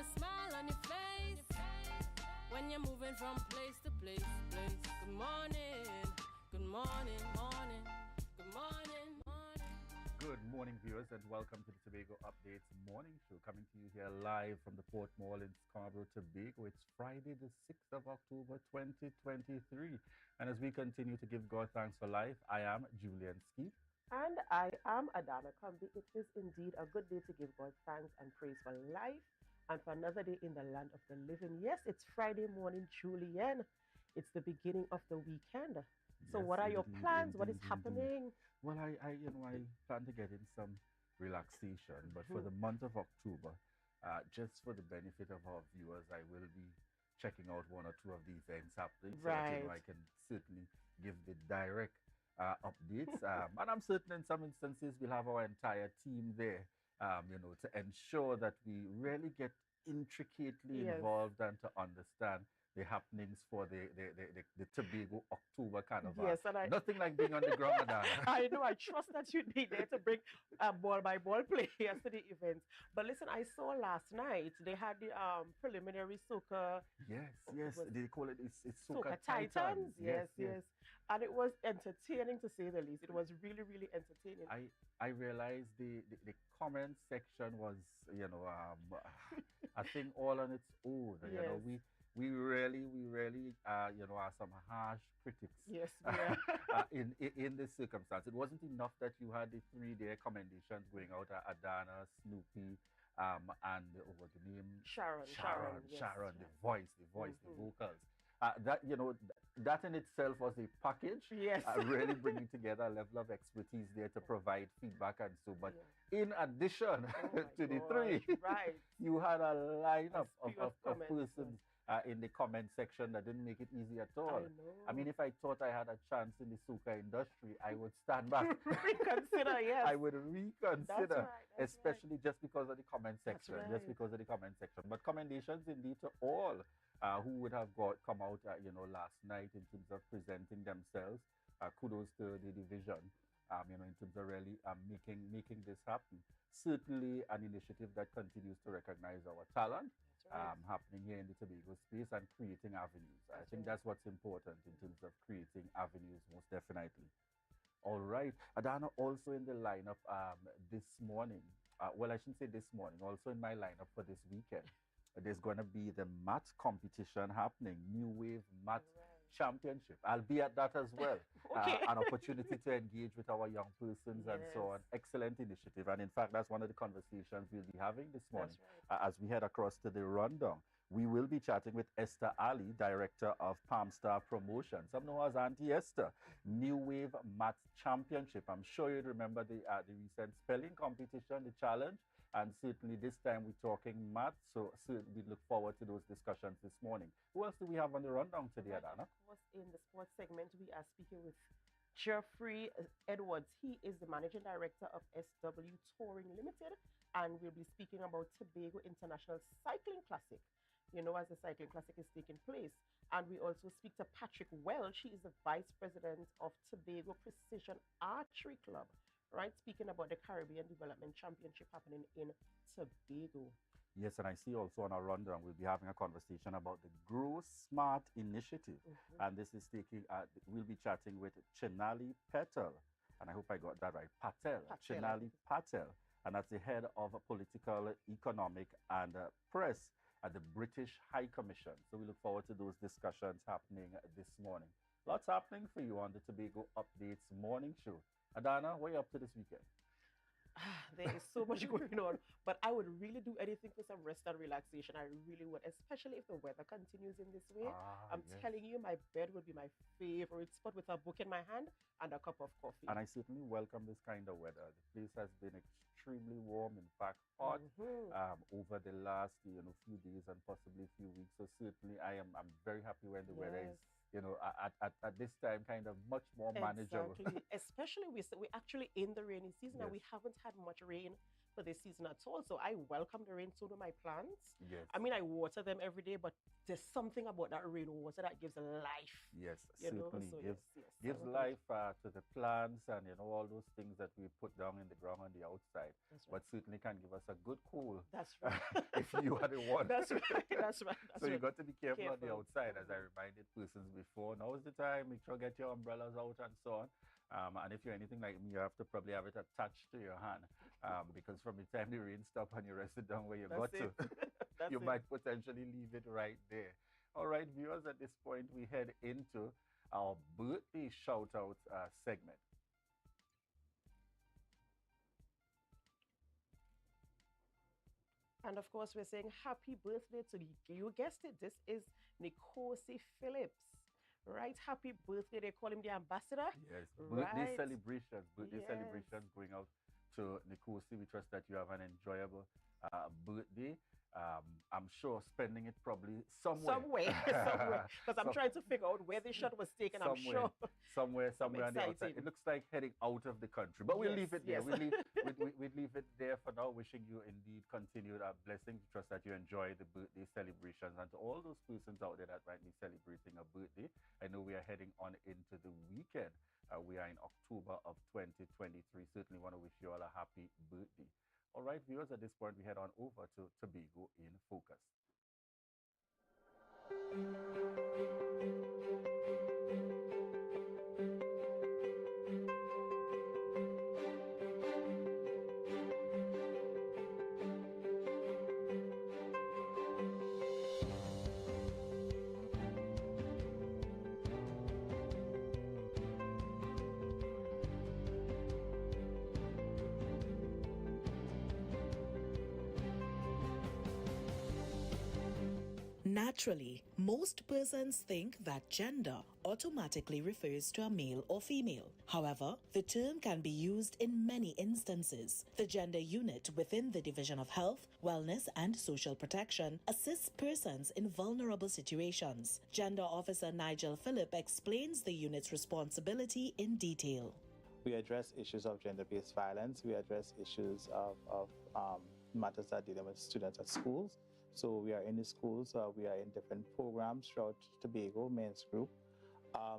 a smile on your face when you're moving from place to place. Good morning, good morning, morning, good morning, morning. Good morning, viewers, and welcome to the Tobago Updates morning show, coming to you here live from the Port Mall in Scarborough, Tobago. It's Friday, the 6th of October, 2023. And as we continue to give God thanks for life, I am Julian Skeet. And I am Adana Kambi. It is indeed a good day to give God thanks and praise for life and for another day in the land of the living. Yes, it's Friday morning, Julian. It's the beginning of the weekend. So Yes, what are your indeed, plans? What is indeed. happening? Well, I plan to get in some relaxation, but for the month of October, just for the benefit of our viewers, I will be checking out one or two of the events happening, so that I can certainly give the direct updates. And I'm certain in some instances we'll have our entire team there, to ensure that we really get intricately involved and to understand the happenings for the Tobago October Carnival. Yes, and nothing like being on the ground. I know. I trust that you'd be there to bring ball-by-ball players to the events. But listen, I saw last night they had the preliminary soca. Yes, they call it it's Soca Titans. Yes. And it was entertaining, to say the least. It was really, really entertaining. I realized the comment section was, I think all on its own. Yes. We really, are some harsh critics. Yes, in this circumstance. It wasn't enough that you had the 3-day commendations going out at Adana, Snoopy, and what the name? Sharon, the voice, the vocals. That in itself was a package. Yes. Really bringing together a level of expertise there to provide feedback and so. But in addition to the three, right, you had a lineup of comments, persons in the comment section that didn't make it easy at all. I know. I mean, if I thought I had a chance in the soca industry, I would stand back. Reconsider, yes. I would reconsider, that's especially just because of the comment section. Right. Just because of the comment section. But commendations indeed to all who would have come out, last night in terms of presenting themselves. Kudos to the division, in terms of really making this happen. Certainly an initiative that continues to recognize our talent. Right. Happening here in the Tobago space and creating avenues. I think that's what's important in terms of creating avenues, most definitely. All right. Adana, also in the lineup this morning, well, I shouldn't say this morning, also in my lineup for this weekend, there's going to be the math competition happening, New Wave Math Championship. I'll be at that as well. Okay. An opportunity to engage with our young persons and so on. Excellent initiative. And in fact, that's one of the conversations we'll be having this morning. As we head across to the rundown. We will be chatting with Esther Ali, Director of Palm Star Promotion. Some know her as Auntie Esther. New Wave Math Championship. I'm sure you'd remember the recent spelling competition, the challenge. And certainly this time we're talking math. So we look forward to those discussions this morning. Who else do we have on the rundown today, Adana? Of course, in the sports segment, we are speaking with Jeffrey Edwards. He is the Managing Director of SW Touring Limited. And we'll be speaking about Tobago International Cycling Classic. As the Cycling Classic is taking place. And we also speak to Patrick Welch. He is the Vice President of Tobago Precision Archery Club, right? Speaking about the Caribbean Development Championship happening in Tobago. Yes, and I see also on our rundown, we'll be having a conversation about the Grow Smart Initiative. And this is we'll be chatting with Chinali Patel. And I hope I got that right. Patel. Chinali Patel. And that's the head of political, economic, and press at the British High Commission. So we look forward to those discussions happening this morning. Lots happening for you on the Tobago Updates morning show. Adana, what are you up to this weekend? There is so much going on, but I would really do anything for some rest and relaxation. I really would, especially if the weather continues in this way. I'm telling you, my bed would be my favorite spot with a book in my hand and a cup of coffee. And I certainly welcome this kind of weather. The place has been extremely warm, in fact, hot over the last few days and possibly a few weeks. So certainly I'm very happy when the weather is at this time kind of much more manageable. Especially we're actually in the rainy season and we haven't had much rain for this season at all. So I welcome the rain. So do my plants. Yes. I mean, I water them every day, but there's something about that rainwater that gives life. Yes, You know, certainly so gives yes, yes, gives I would- life to the plants and all those things that we put down in the ground on the outside. That's But right. certainly can give us a good cool That's right. if you are the one. That's right. That's right. That's So you right. got to be careful on the Careful. outside, as I reminded persons before. Now is the time. Make sure get your umbrellas out and so on. And if you're anything like me, you have to probably have it attached to your hand because from the time the rain stop and you rest it down where you got That's to, it. That's you it. might potentially leave it right there. All right, viewers, at this point, we head into our birthday shout out segment. And of course, we're saying happy birthday to you guessed it. This is Nikosi Phillips, right? Happy birthday. They call him the ambassador. Yes, birthday Right. celebrations. Birthday Yes. celebrations going out to Nikosi. We trust that you have an enjoyable birthday. I'm sure spending it probably somewhere. Somewhere, somewhere. Because I'm Some- trying to figure out where the shot was taken. I'm somewhere, sure. somewhere on the outside. exciting. It looks like heading out of the country, but we'll Yes, leave it there. yes. We'll leave it there for now. Wishing you indeed continued blessings. Trust that you enjoy the birthday celebrations, and to all those persons out there that might be celebrating a birthday, I know we are heading on into the weekend. We are in October of 2023. Certainly want to wish you all a happy birthday. All right, viewers, at this point, we head on over to Tobago in Focus. Naturally, most persons think that gender automatically refers to a male or female. However, the term can be used in many instances. The gender unit within the Division of Health, Wellness and Social Protection assists persons in vulnerable situations. Gender Officer Nigel Phillip explains the unit's responsibility in detail. We address issues of gender-based violence. We address issues of matters that dealing with students at schools. So we are in the schools. We are in different programs throughout Tobago, men's group.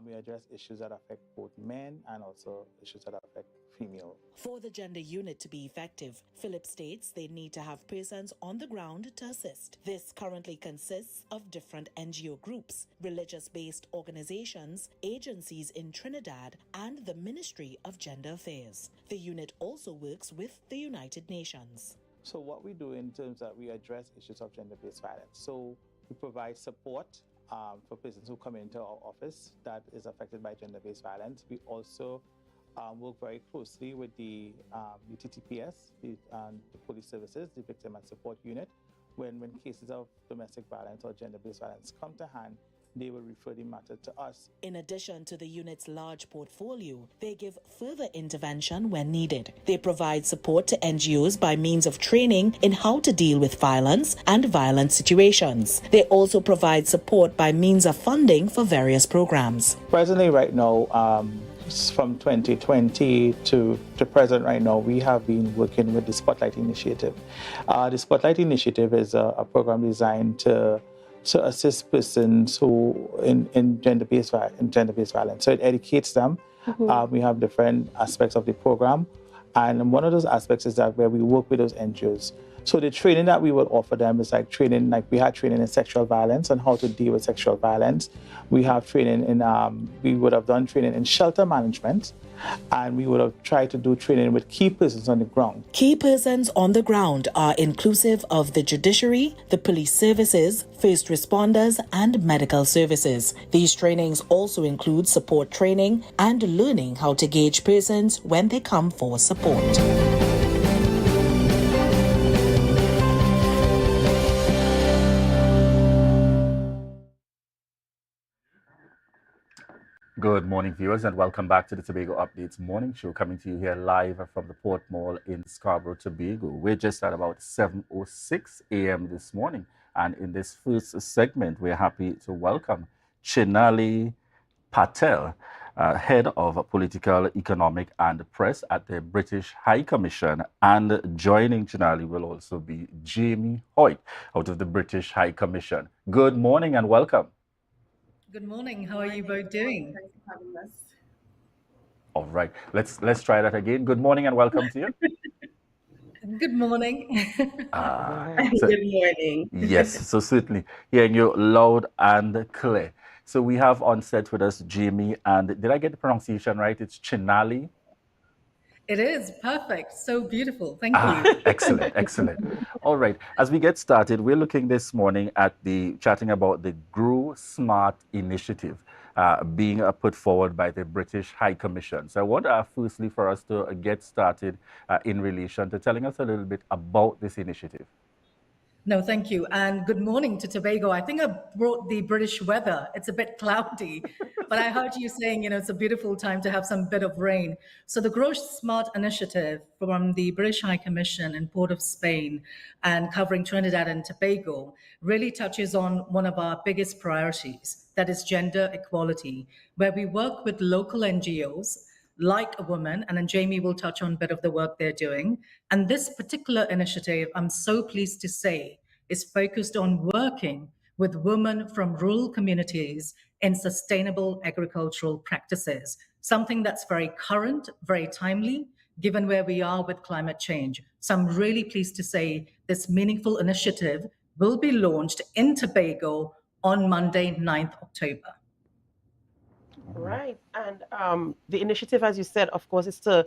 We address issues that affect both men and also issues that affect female. For the gender unit to be effective, Philip states they need to have persons on the ground to assist. This currently consists of different NGO groups, religious-based organizations, agencies in Trinidad, and the Ministry of Gender Affairs. The unit also works with the United Nations. So what we do in terms of we address issues of gender-based violence. So we provide support for persons who come into our office that is affected by gender-based violence. We also work very closely with the TTPS, the police services, the Victim and Support Unit. When cases of domestic violence or gender-based violence come to hand, they will refer the matter to us. In addition to the unit's large portfolio, they give further intervention when needed. They provide support to NGOs by means of training in how to deal with violence and violent situations. They also provide support by means of funding for various programs. Presently, right now, from 2020 to present right now, we have been working with the Spotlight Initiative. The Spotlight Initiative is a program designed to assist persons who in gender-based violence. So it educates them. We have different aspects of the program. And one of those aspects is that where we work with those NGOs. So the training that we will offer them is like training, like we had training in sexual violence and how to deal with sexual violence. We have training in, we would have done training in shelter management, and we would have tried to do training with key persons on the ground. Key persons on the ground are inclusive of the judiciary, the police services, first responders, and medical services. These trainings also include support training and learning how to gauge persons when they come for support. Good morning, viewers, and welcome back to the Tobago Updates morning show, coming to you here live from the Port Mall in Scarborough, Tobago. We're just at about 7:06 a.m. this morning, and in this first segment, we're happy to welcome Chinali Patel. Head of Political, Economic and Press at the British High Commission. And joining Chinali will also be Jamie Hoyt out of the British High Commission. Good morning and welcome. Good morning. How are you both doing? Thanks for having us. All right, let's try that again. Good morning and welcome to you. Good morning. So, Good morning. yes, so certainly hearing you loud and clear. So we have on set with us Jamie, and did I get the pronunciation right? It's Chinali. It is perfect. So beautiful. Thank you. Excellent, excellent. All right, as we get started, we're looking this morning at chatting about the Grow Smart initiative being put forward by the British High Commission. So I want firstly for us to get started in relation to telling us a little bit about this initiative. No, thank you. And good morning to Tobago. I think I brought the British weather. It's a bit cloudy, but I heard you saying, it's a beautiful time to have some bit of rain. So the Grow Smart initiative from the British High Commission in Port of Spain and covering Trinidad and Tobago really touches on one of our biggest priorities, that is gender equality, where we work with local NGOs like a woman, and then Jamie will touch on a bit of the work they're doing. And this particular initiative, I'm so pleased to say, is focused on working with women from rural communities in sustainable agricultural practices, something that's very current, very timely, given where we are with climate change. So I'm really pleased to say this meaningful initiative will be launched in Tobago on Monday, 9th October. Right. And the initiative, as you said, of course, is to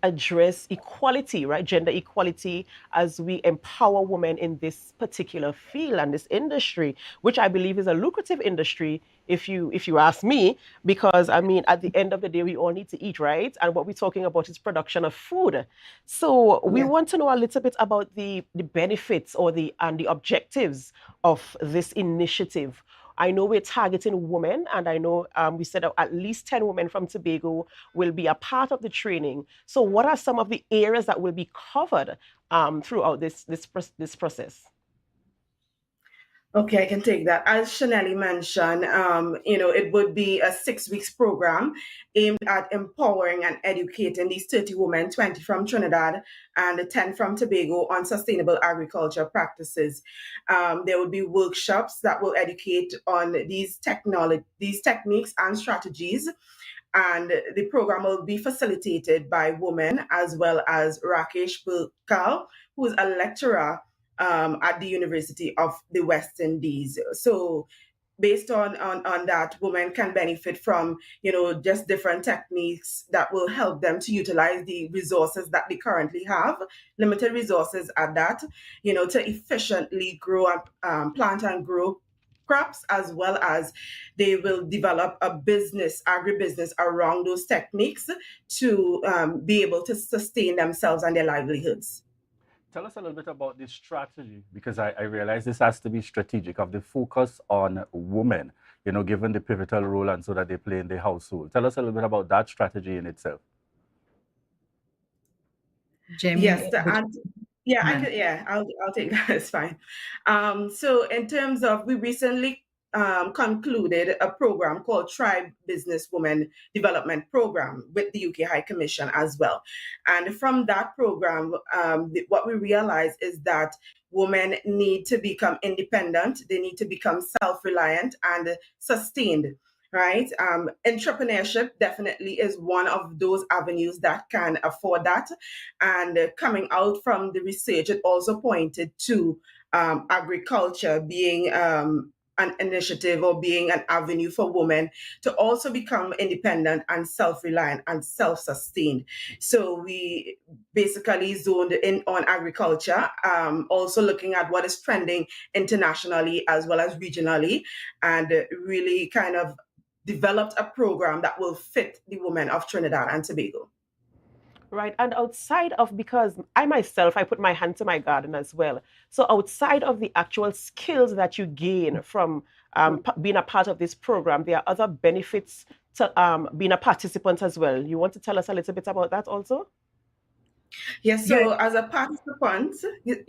address equality, right? Gender equality as we empower women in this particular field and this industry, which I believe is a lucrative industry, if you ask me, because I mean, at the end of the day, we all need to eat, right? And what we're talking about is production of food. So we want to know a little bit about the benefits or the objectives of this initiative. I know we're targeting women, and I know we said at least 10 women from Tobago will be a part of the training. So what are some of the areas that will be covered throughout this process? Okay, I can take that. As Chanelli mentioned, it would be a 6 weeks program aimed at empowering and educating these 30 women, 20 from Trinidad and 10 from Tobago, on sustainable agriculture practices. There will be workshops that will educate on these techniques and strategies. And the program will be facilitated by women, as well as Rakesh Burkal, who is a lecturer at the University of the West Indies. So based on that, women can benefit from, just different techniques that will help them to utilize the resources that they currently have, limited resources at that, to efficiently grow and plant and grow crops, as well as they will develop a agribusiness around those techniques to be able to sustain themselves and their livelihoods. Tell us a little bit about this strategy, because I realize this has to be strategic, of the focus on women, given the pivotal role and so that they play in the household. Tell us a little bit about that strategy in itself. Jamie, yes, I'll take that. It's fine. So in terms of, we recently concluded a program called Tribe Business Women Development Program with the UK High Commission as well. And from that program, what we realized is that women need to become independent. They need to become self-reliant and sustained. Right. Entrepreneurship definitely is one of those avenues that can afford that. And coming out from the research, it also pointed to agriculture being an initiative or being an avenue for women to also become independent and self-reliant and self-sustained. So we basically zoned in on agriculture, also looking at what is trending internationally as well as regionally, and really kind of developed a program that will fit the women of Trinidad and Tobago. Right. And outside of, because I put my hand to my garden as well. So outside of the actual skills that you gain from being a part of this program, there are other benefits to being a participant as well. You want to tell us a little bit about that also? Yes. So as a participant,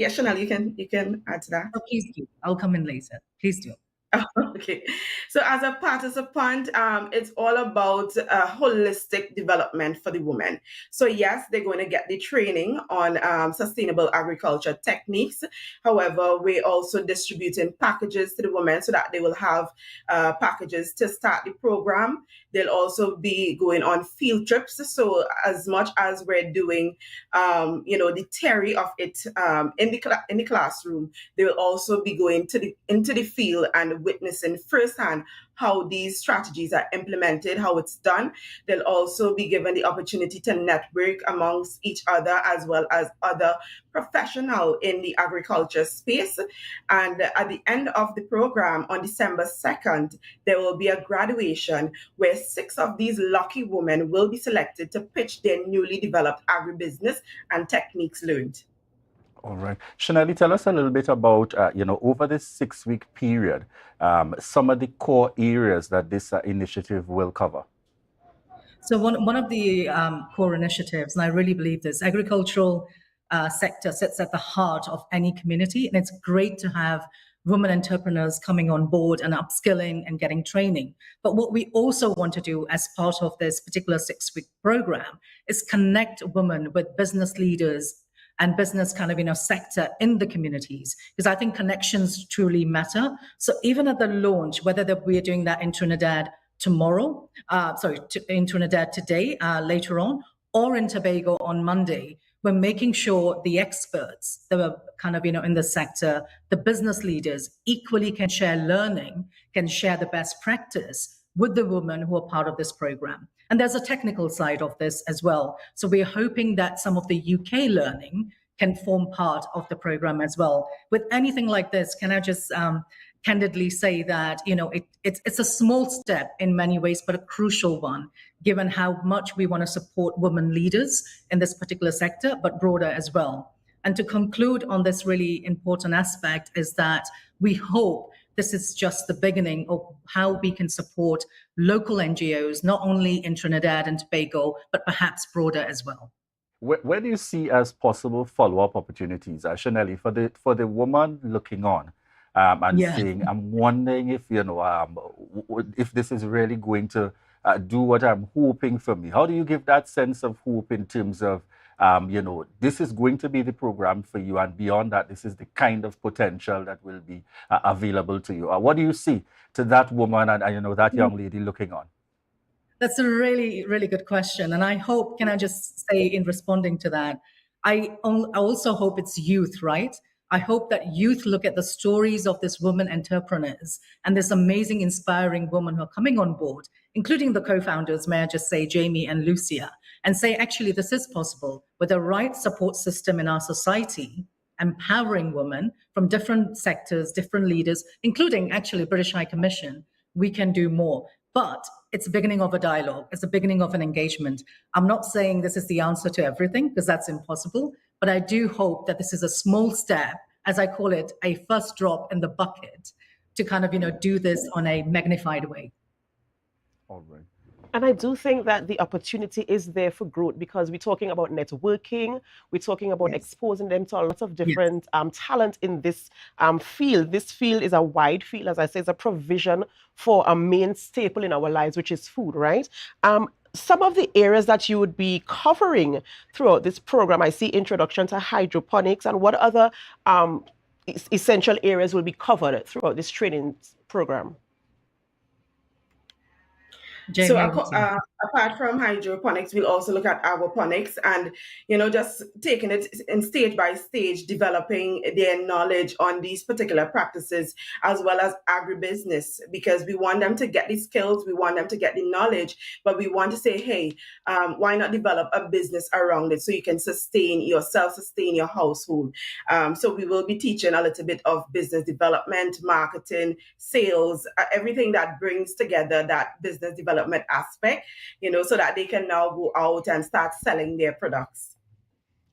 Chanel, you can add to that. Oh, please do. I'll come in later. Please do. Okay, so as a participant, it's all about holistic development for the women. So yes, they're going to get the training on sustainable agriculture techniques. However, we're also distributing packages to the women so that they will have packages to start the program. They'll also be going on field trips. So as much as we're doing, the theory of it in the classroom, they will also be going into the field and witnessing firsthand how these strategies are implemented, how it's done. They'll also be given the opportunity to network amongst each other as well as other professionals in the agriculture space. And at the end of the program on December 2nd, there will be a graduation where 6 of these lucky women will be selected to pitch their newly developed agribusiness and techniques learned. All right. Shanelli, tell us a little bit about, over this 6-week period, some of the core areas that this initiative will cover. So one of the core initiatives, and I really believe this, agricultural sector sits at the heart of any community, and it's great to have women entrepreneurs coming on board and upskilling and getting training. But what we also want to do as part of this particular 6-week program is connect women with business leaders and business sector in the communities, because I think connections truly matter. So even at the launch, whether we're doing that in Trinidad tomorrow, in Trinidad today, later on, or in Tobago on Monday, we're making sure the experts that are in the sector, the business leaders equally can share learning, can share the best practice with the women who are part of this program. And there's a technical side of this as well. So we're hoping that some of the UK learning can form part of the program as well. With anything like this, can I just candidly say that, it's a small step in many ways, but a crucial one, given how much we want to support women leaders in this particular sector, but broader as well. And to conclude on this really important aspect is that we hope this is just the beginning of how we can support local NGOs, not only in Trinidad and Tobago, but perhaps broader as well. Where do you see as possible follow-up opportunities, Shanelli, for the woman looking on and saying, I'm wondering if this is really going to do what I'm hoping for me? How do you give that sense of hope in terms of this is going to be the program for you, and beyond that, this is the kind of potential that will be available to you? What do you see to that woman and that young lady looking on? That's a really, really good question. And I hope, can I just say in responding to that, I also hope it's youth, right? I hope that youth look at the stories of these women entrepreneurs and this amazing, inspiring women who are coming on board, including the co-founders, may I just say, Jamie and Lucia, and say, actually, this is possible with the right support system in our society, empowering women from different sectors, different leaders, including actually British High Commission. We can do more. But it's the beginning of a dialogue. It's the beginning of an engagement. I'm not saying this is the answer to everything, because that's impossible. But I do hope that this is a small step, as I call it, a first drop in the bucket to do this on a magnified way. All right. And I do think that the opportunity is there for growth, because we're talking about networking, we're talking about exposing them to a lot of different talent in this field. This field is a wide field, as I say, it's a provision for a main staple in our lives, which is food, right? Some of the areas that you would be covering throughout this program, I see introduction to hydroponics, and what other essential areas will be covered throughout this training program? So apart from hydroponics, we'll also look at aquaponics and, just taking it in stage by stage, developing their knowledge on these particular practices, as well as agribusiness, because we want them to get the skills, we want them to get the knowledge, but we want to say, hey, why not develop a business around it so you can sustain yourself, sustain your household? So we will be teaching a little bit of business development, marketing, sales, everything that brings together that business development aspect, so that they can now go out and start selling their products.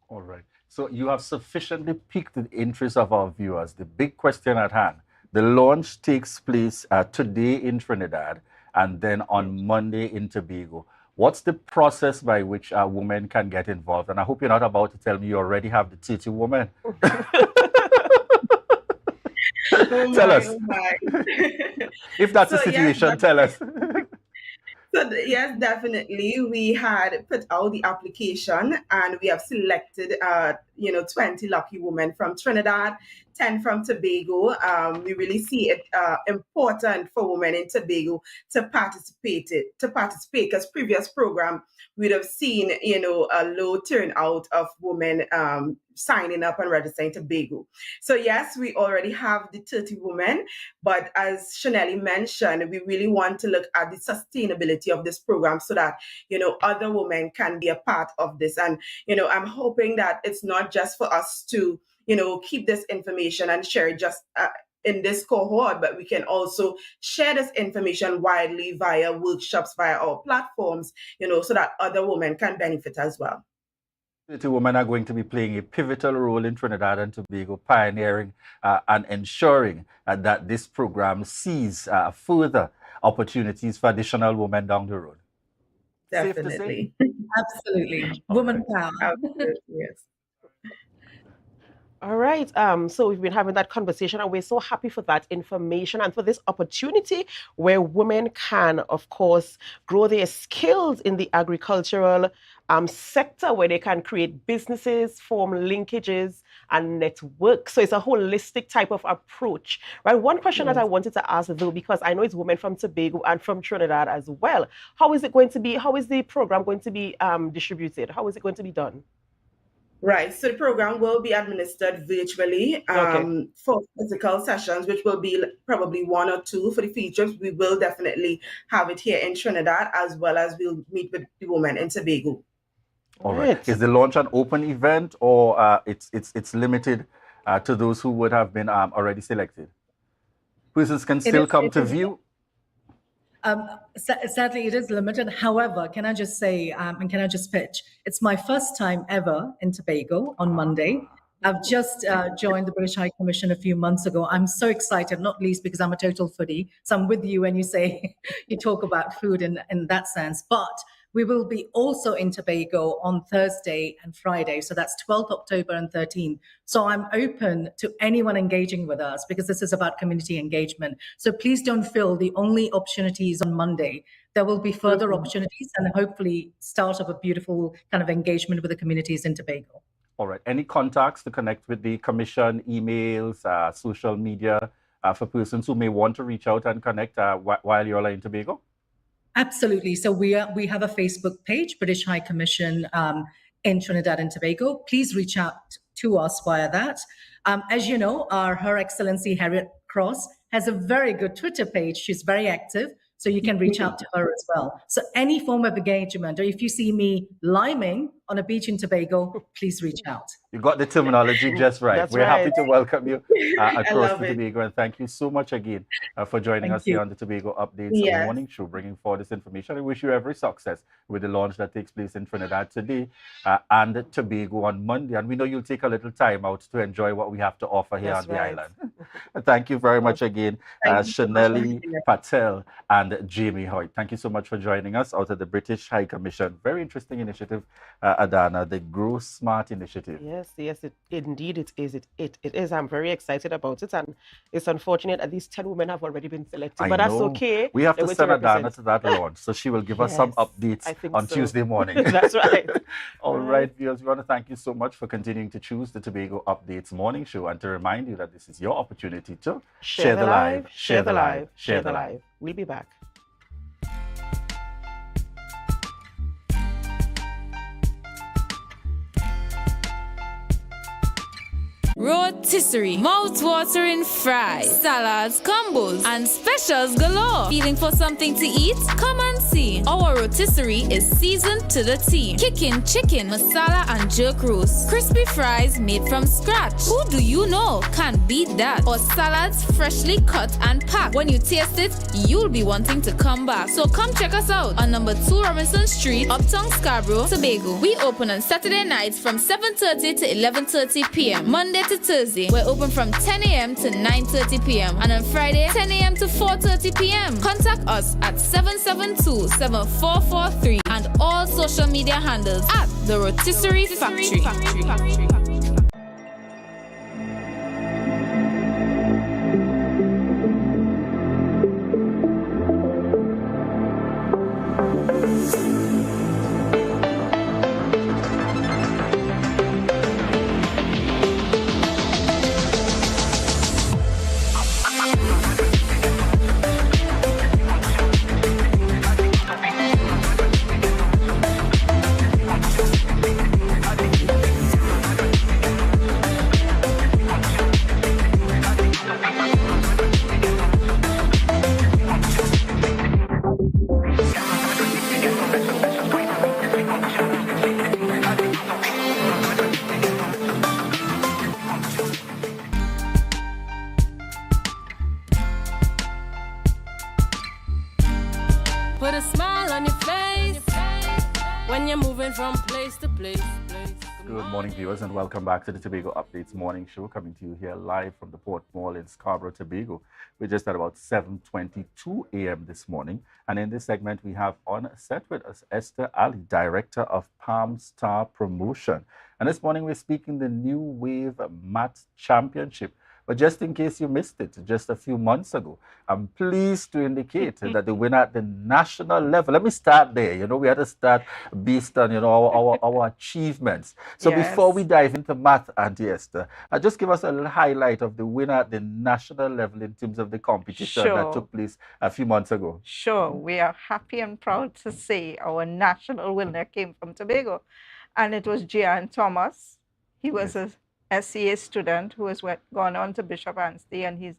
All right. So you have sufficiently piqued the interest of our viewers. The big question at hand, the launch takes place today in Trinidad and then on Monday in Tobago. What's the process by which women can get involved? And I hope you're not about to tell me you already have the 30 women. Tell us. Oh my. If that's So, the yes, situation, tell us. So yes, definitely. We had put out the application and we have selected, 20 lucky women from Trinidad, 10 from Tobago. We really see it important for women in Tobago to participate because previous program we'd have seen, a low turnout of women signing up and registering Tobago. So yes, we already have the 30 women, but as Chanelly mentioned, we really want to look at the sustainability of this program so that, other women can be a part of this. And, I'm hoping that it's not just for us to, keep this information and share it just in this cohort, but we can also share this information widely via workshops, via our platforms, so that other women can benefit as well. 30 women are going to be playing a pivotal role in Trinidad and Tobago, pioneering and ensuring that this program sees further opportunities for additional women down the road. Definitely. Absolutely. Woman power. Absolutely, yes. All right. So we've been having that conversation, and we're so happy for that information and for this opportunity where women can, of course, grow their skills in the agricultural sector, where they can create businesses, form linkages, and network. So it's a holistic type of approach, right? One question that I wanted to ask, though, because I know it's women from Tobago and from Trinidad as well. How is the program going to be distributed? How is it going to be done? Right. So the program will be administered virtually for physical sessions, which will be probably 1 or 2 for the features. We will definitely have it here in Trinidad, as well as we'll meet with the women in Tobago. All right. Is the launch an open event, or it's limited to those who would have been already selected? Persons can still come to view? Sadly, it is limited. However, can I just say, and can I just pitch? It's my first time ever in Tobago on Monday. I've just joined the British High Commission a few months ago. I'm so excited, not least because I'm a total foodie. So I'm with you when you say you talk about food in that sense. But we will be also in Tobago on Thursday and Friday. So that's 12th October and 13th. So I'm open to anyone engaging with us because this is about community engagement. So please don't feel the only opportunities on Monday. There will be further opportunities and hopefully start of a beautiful kind of engagement with the communities in Tobago. All right. Any contacts to connect with the commission, emails, social media for persons who may want to reach out and connect while you're in Tobago? Absolutely. So we have a Facebook page, British High Commission in Trinidad and Tobago. Please reach out to us via that. As you know, Her Excellency Harriet Cross has a very good Twitter page. She's very active. So you can reach out to her as well. So any form of engagement, or if you see me liming on a beach in Tobago, please reach out. You got the terminology just right. We're happy to welcome you across the Tobago. And thank you so much again for joining us here on the Tobago Updates Morning Show, bringing forward this information. I wish you every success with the launch that takes place in Trinidad today and Tobago on Monday. And we know you'll take a little time out to enjoy what we have to offer here on the island. Thank you very much again, Chanelly Patel and Jamie Hoyt. Thank you so much for joining us out of the British High Commission. Very interesting initiative, Adana, the Grow Smart initiative. Yes, indeed it is. It is. I'm very excited about it, and it's unfortunate at least 10 women have already been selected, but that's okay. We have to send Adana to that launch, so she will give us some updates on Tuesday morning. That's right. All right, viewers, we want to thank you so much for continuing to choose the Tobago Updates Morning Show, and to remind you that this is your opportunity to share the live, share the live, share the live. We'll be back. Rotisserie, mouth-watering fries, salads, combos, and specials galore. Feeling for something to eat? Come and see. Our rotisserie is seasoned to the T. Kicking chicken, masala, and jerk roast. Crispy fries made from scratch. Who do you know can beat that? Or salads freshly cut and packed. When you taste it, you'll be wanting to come back. So come check us out on number 2 Robinson Street, Uptown Scarborough, Tobago. We open on Saturday nights from 7:30 to 11:30 p.m. Monday to Thursday, we're open from 10 a.m. to 9:30 p.m. and on Friday, 10 a.m. to 4:30 p.m. Contact us at 772-7443 and all social media handles at The Rotisserie Factory. Put a smile on your face when you're moving from place to place. Good morning, viewers, and welcome back to the Tobago Updates morning show, coming to you here live from the Port Mall in Scarborough, Tobago. We're just at about 7:22 a.m. this morning, and in this segment, we have on set with us Esther Ali, Director of Palm Star Promotion. And this morning, we're speaking the New Wave Mat Championship. But just in case you missed it, just a few months ago, I'm pleased to indicate that the winner at the national level, let me start there. You know, we had to start based on, our achievements. So before we dive into math, Auntie Esther, just give us a little highlight of the winner at the national level in terms of the competition that took place a few months ago. Sure. We are happy and proud to say our national winner came from Tobago. And it was Gian Thomas. He was a SCA student who has gone on to Bishop Anstey, and he's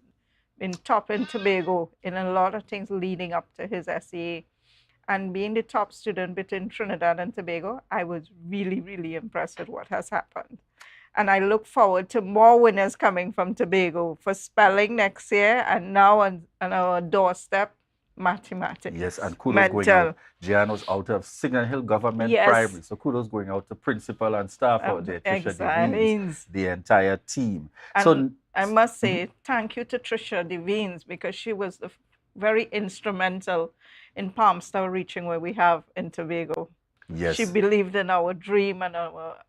been top in Tobago in a lot of things leading up to his SCA. And being the top student between Trinidad and Tobago, I was really, really impressed with what has happened. And I look forward to more winners coming from Tobago for spelling next year, and now on our doorstep, mathematics. Yes, and kudos going out. Gian was out of Signal Hill Government Primary, so kudos going out to principal and staff out there, Trisha Devines, the entire team. And so I must say thank you to Trisha Devines, because she was very instrumental in Palm Star reaching where we have in Tobago. Yes. She believed in our dream and our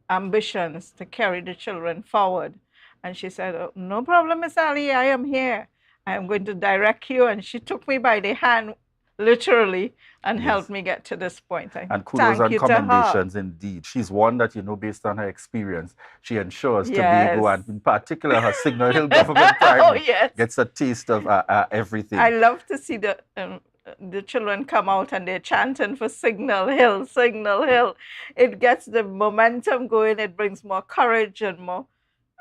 ambitions to carry the children forward. And she said, "Oh, no problem, Miss Ali, I am here. I am going to direct you." And she took me by the hand, literally, and helped me get to this point. And kudos and commendations indeed. She's one that, based on her experience, she ensures Tobago, and in particular her Signal Hill Government Primary, gets a taste of everything. I love to see the children come out and they're chanting for Signal Hill, Signal Hill. It gets the momentum going. It brings more courage and more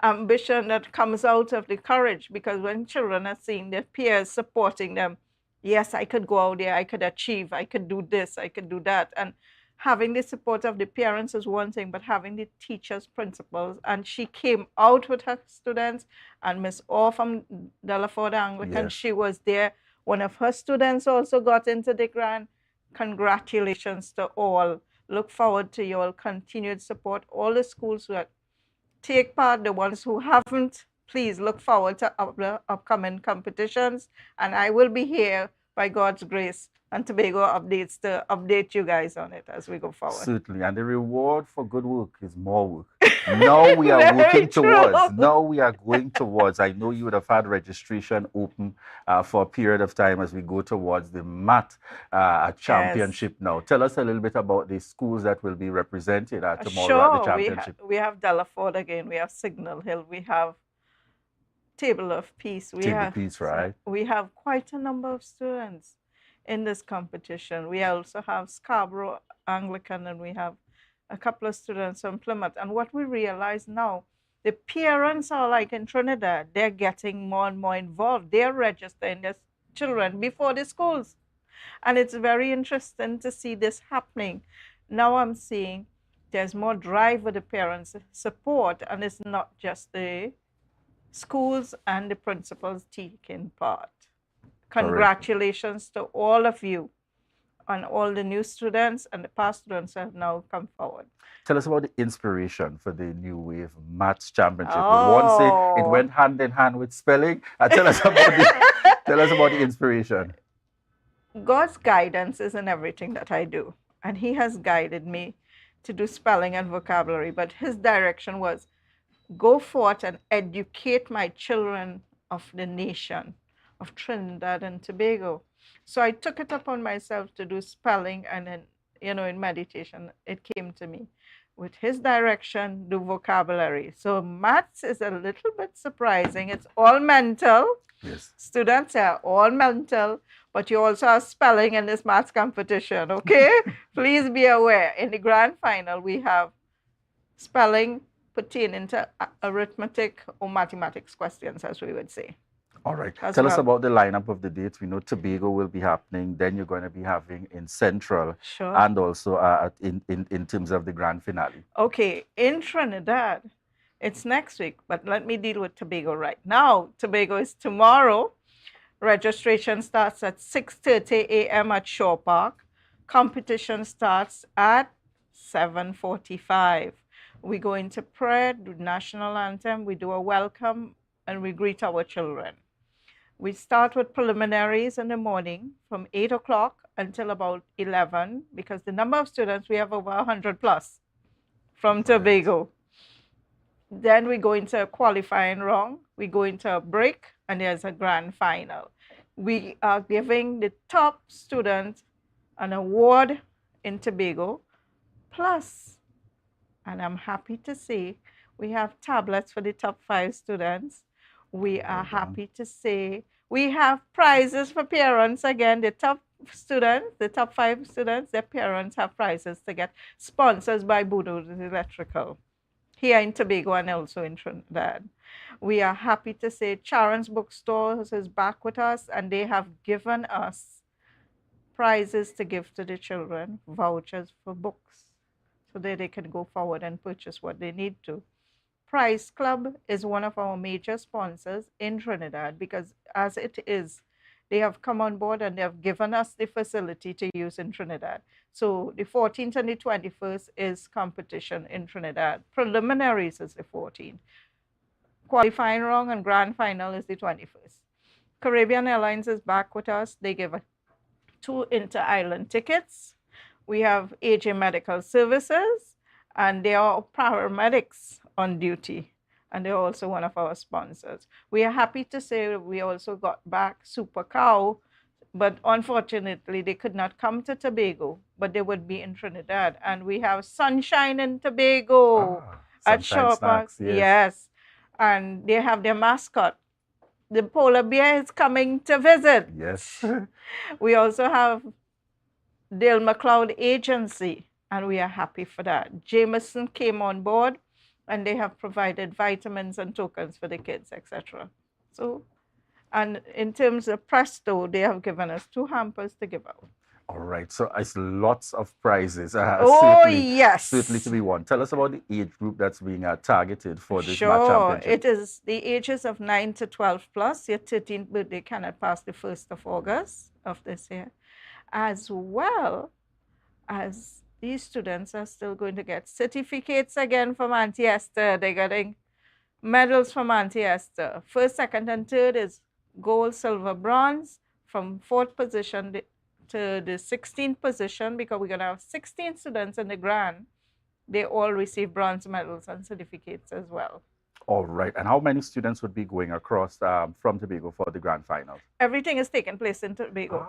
ambition that comes out of the courage, because when children are seeing their peers supporting them, yes, I could go out there, I could achieve, I could do this, I could do that. And having the support of the parents is one thing, but having the teachers, principals, and she came out with her students, and Miss Orr from Delaford Anglican, she was there. One of her students also got into the grant. Congratulations to all. Look forward to your continued support. All the schools who take part, the ones who haven't, please look forward to the upcoming competitions. And I will be here, by God's grace, and Tobago Updates to update you guys on it as we go forward. Certainly. And the reward for good work is more work. Now we are working towards. Now we are going towards. I know you would have had registration open for a period of time as we go towards the MAT championship now. Tell us a little bit about the schools that will be represented tomorrow at the championship. We have Delaford again. We have Signal Hill. We have Table of Peace. We have quite a number of students in this competition. We also have Scarborough Anglican, and we have a couple of students from Plymouth. And what we realize now, the parents are like in Trinidad, they're getting more and more involved. They're registering their children before the schools. And it's very interesting to see this happening. Now I'm seeing there's more drive with the parents' support, and it's not just the schools and the principals taking part. Congratulations to all of you, and all the new students and the past students have now come forward. Tell us about the inspiration for the New Wave Maths Championship. One say it went hand in hand with spelling. Tell us about the inspiration. God's guidance is in everything that I do, and He has guided me to do spelling and vocabulary, but His direction was, go forth and educate my children of the nation of Trinidad and Tobago. So I took it upon myself to do spelling, and then, in meditation, it came to me. With his direction, do vocabulary. So maths is a little bit surprising. It's all mental. Yes. Students are all mental, but you also have spelling in this maths competition, okay? Please be aware. In the grand final, we have spelling pertaining to arithmetic or mathematics questions, as we would say. All right. As Tell us well. about the lineup of the dates. We know Tobago will be happening. Then you're going to be having in Central. Sure. And also in terms of the grand finale. Okay. In Trinidad, it's next week, but let me deal with Tobago right now. Tobago is tomorrow. Registration starts at 6:30 a.m. at Shore Park. Competition starts at 7:45. We go into prayer, do national anthem, we do a welcome, and we greet our children. We start with preliminaries in the morning from 8 o'clock until about 11, because the number of students, we have over 100 plus from Tobago. Then we go into a qualifying round, we go into a break, and there's a grand final. We are giving the top student an award in Tobago, plus, and I'm happy to say, we have tablets for the top 5 students. We are happy to say we have prizes for parents. Again, the top students, the top 5 students, their parents have prizes to get, sponsors by Budo Electrical here in Tobago and also in Trinidad. We are happy to say Charon's Bookstores is back with us, and they have given us prizes to give to the children, vouchers for books, so that they can go forward and purchase what they need to. Price Club is one of our major sponsors in Trinidad, because as it is, they have come on board and they have given us the facility to use in Trinidad. So the 14th and the 21st is competition in Trinidad. Preliminaries is the 14th. Qualifying round and grand final is the 21st. Caribbean Airlines is back with us. They give 2 inter-island tickets. We have AJ Medical Services, and they are paramedics on duty, and they're also one of our sponsors. We are happy to say we also got back Super Cow, but unfortunately they could not come to Tobago, but they would be in Trinidad. And we have Sunshine in Tobago at Shore Park. Yes. And they have their mascot. The polar bear is coming to visit. Yes. We also have Dale McLeod Agency, and we are happy for that. Jameson came on board, and they have provided vitamins and tokens for the kids, etc. So, and in terms of Presto, they have given us 2 hampers to give out. All right, so it's lots of prizes. Yes. Certainly to be won. Tell us about the age group that's being targeted for this match Sure, championship. it is the ages of 9 to 12 plus. Your 13th birthday cannot pass the 1st of August of this year. As well as these students are still going to get certificates again from Auntie Esther. They're getting medals from Auntie Esther. 1st, 2nd, and 3rd is gold, silver, bronze, from 4th position to the 16th position, because we're going to have 16 students in the grand. They all receive bronze medals and certificates as well. All right. And how many students would be going across from Tobago for the grand finals? Everything is taking place in Tobago.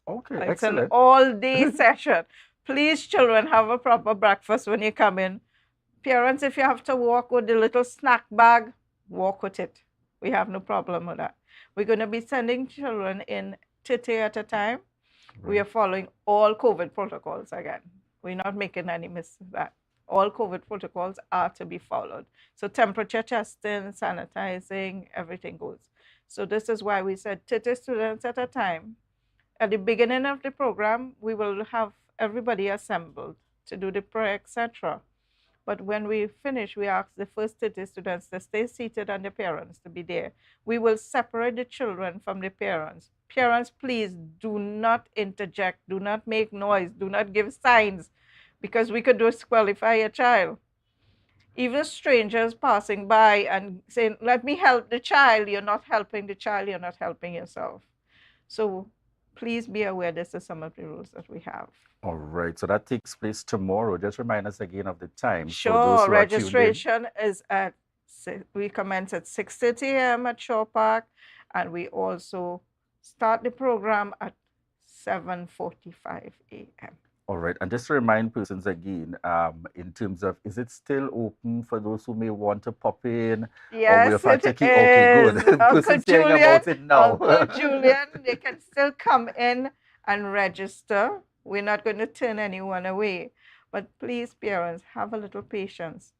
Okay, it's excellent. An all-day session. Please, children, have a proper breakfast when you come in. Parents, if you have to walk with the little snack bag, walk with it. We have no problem with that. We're going to be sending children in 30 at a time. Right. We are following all COVID protocols again. We're not making any mistakes of that. All COVID protocols are to be followed. So temperature testing, sanitizing, everything goes. So this is why we said 30 students at a time. At the beginning of the program, we will have everybody assembled to do the prayer, etc. But when we finish, we ask the first 30 students to stay seated and the parents to be there. We will separate the children from the parents. Parents, please do not interject, do not make noise, do not give signs, because we could disqualify a child. Even strangers passing by and saying, let me help the child, you're not helping the child, you're not helping yourself. So please be aware this is some of the rules that we have. All right, so that takes place tomorrow. Just remind us again of the time. Sure, registration is at, we commence at 6:30 a.m. at Shore Park, and we also start the program at 7:45 a.m. All right. And just to remind persons again, in terms of, is it still open for those who may want to pop in? Yes, it is. Okay, good. Uncle Persons saying Julian, about it now. Uncle Julian, they can still come in and register. We're not going to turn anyone away. But please, parents, have a little patience.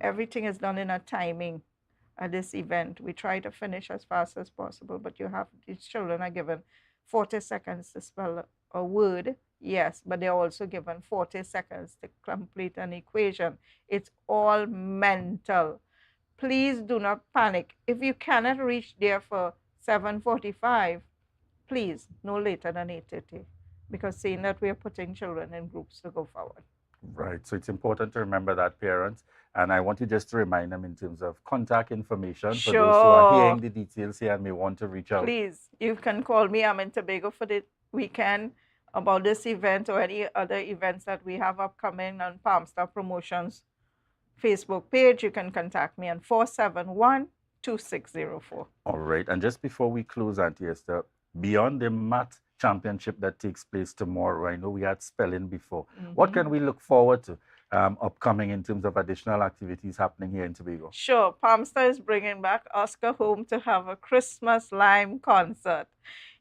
Everything is done in a timing at this event. We try to finish as fast as possible, but these children are given 40 seconds to spell a word. Yes, but they're also given 40 seconds to complete an equation. It's all mental. Please do not panic. If you cannot reach there for 7:45, please, no later than 8:30, because seeing that we are putting children in groups to go forward. Right. So it's important to remember that, parents. And I want you just to remind them in terms of contact information for those who are hearing the details here and may want to reach out. Please, you can call me. I'm in Tobago for the weekend about this event or any other events that we have upcoming on Palmstar Promotions Facebook page. You can contact me on 471-2604. All right. And just before we close, Auntie Esther, beyond the math championship that takes place tomorrow, I know we had spelling before. What can we look forward to upcoming in terms of additional activities happening here in Tobago? Sure. Palmstar is bringing back Oscar home to have a Christmas Lime concert.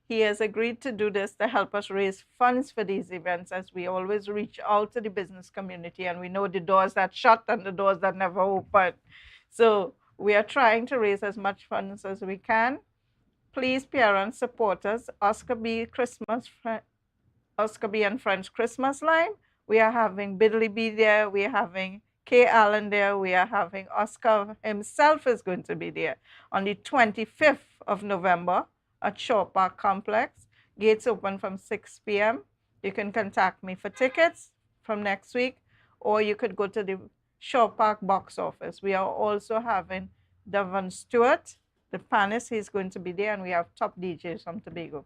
He has agreed to do this to help us raise funds for these events, as we always reach out to the business community and we know the doors that shut and the doors that never open. So we are trying to raise as much funds as we can. Please, parents, support us. Oscar B and Friends Christmas Lime. We are having Biddly B there. We are having Kay Allen there. We are having Oscar himself is going to be there on the 25th of November at Shaw Park Complex. Gates open from 6 p.m. You can contact me for tickets from next week, or you could go to the Shaw Park box office. We are also having Devon Stewart, the panelist. He's going to be there, and we have top DJs from Tobago.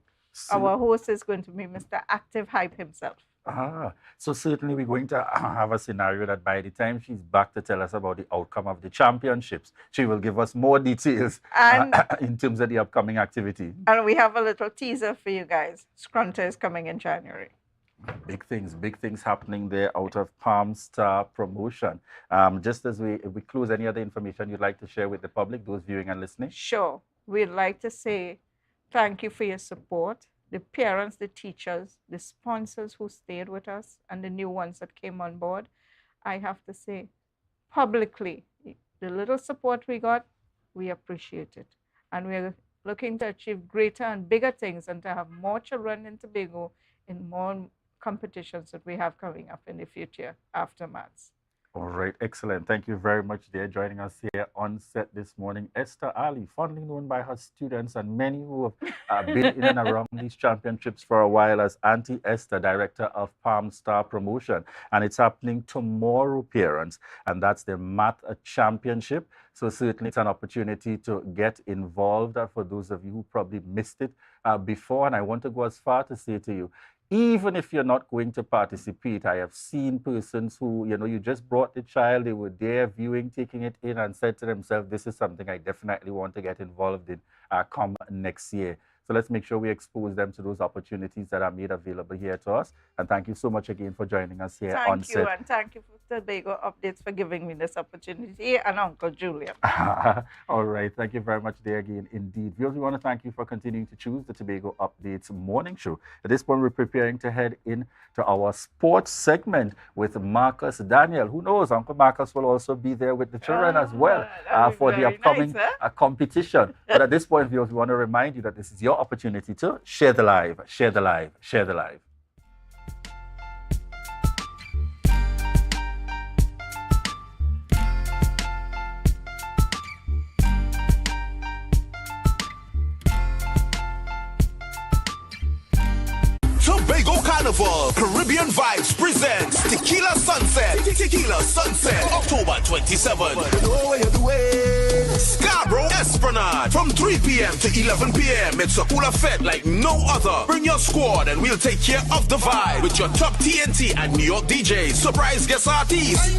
Our host is going to be Mr. Active Hype himself. So certainly we're going to have a scenario that by the time she's back to tell us about the outcome of the championships, she will give us more details in terms of the upcoming activity. And we have a little teaser for you guys. Scrunter is coming in January. Big things happening there out of Palmstar Promotion. Just as we close, any other information you'd like to share with the public, those viewing and listening? Sure. We'd like to say thank you for your support. The parents, the teachers, the sponsors who stayed with us, and the new ones that came on board. I have to say publicly, the little support we got, we appreciate it. And we're looking to achieve greater and bigger things and to have more children in Tobago in more competitions that we have coming up in the future after maths. All right, excellent. Thank you very much, dear. Joining us here on set this morning, Esther Ali, fondly known by her students and many who have been in and around these championships for a while, as Auntie Esther, Director of Palmstar Promotion. And it's happening tomorrow, parents, and that's the Math Championship. So certainly it's an opportunity to get involved for those of you who probably missed it before. And I want to go as far to say to you, even if you're not going to participate, I have seen persons who, you just brought the child, they were there viewing, taking it in, and said to themselves, this is something I definitely want to get involved in come next year. So let's make sure we expose them to those opportunities that are made available here to us. And thank you so much again for joining us here on set. Thank you, and thank you for Tobago Updates for giving me this opportunity, and Uncle Julian. All right, thank you very much there again indeed. Viewers, we want to thank you for continuing to choose the Tobago Updates morning show. At this point, we're preparing to head into our sports segment with Marcus Daniel. Who knows, Uncle Marcus will also be there with the children as well for the upcoming competition. But at this point, viewers, we want to remind you that this is your opportunity to share the live, share the live, share the live. Tobago Carnival, Caribbean Vibes presents Tequila Sunset. Tequila Sunset, October 27th. Scarborough Esplanade from 3 p.m. to 11 p.m. It's a cooler fete like no other. Bring your squad and we'll take care of the vibe with your top TNT and New York DJs, surprise guest artists.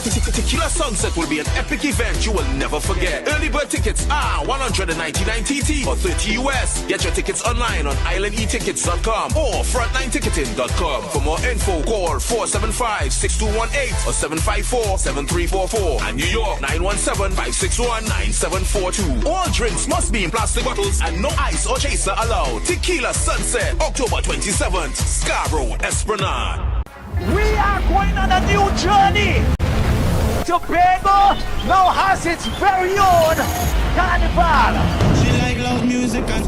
Tequila Sunset will be an epic event you will never forget. Early bird tickets are 199 TT or 30 US. Get your tickets online on islandetickets.com or frontlineticketing.com. For more info, call 475-6218 or 754-7344. And New York, 917-561-9742. All drinks must be in plastic bottles and no ice or chaser allowed. Tequila Sunset, October 27th, Scarborough, Esplanade. We are going on a new journey. Tobago now has its very own Carnival. She like loud music and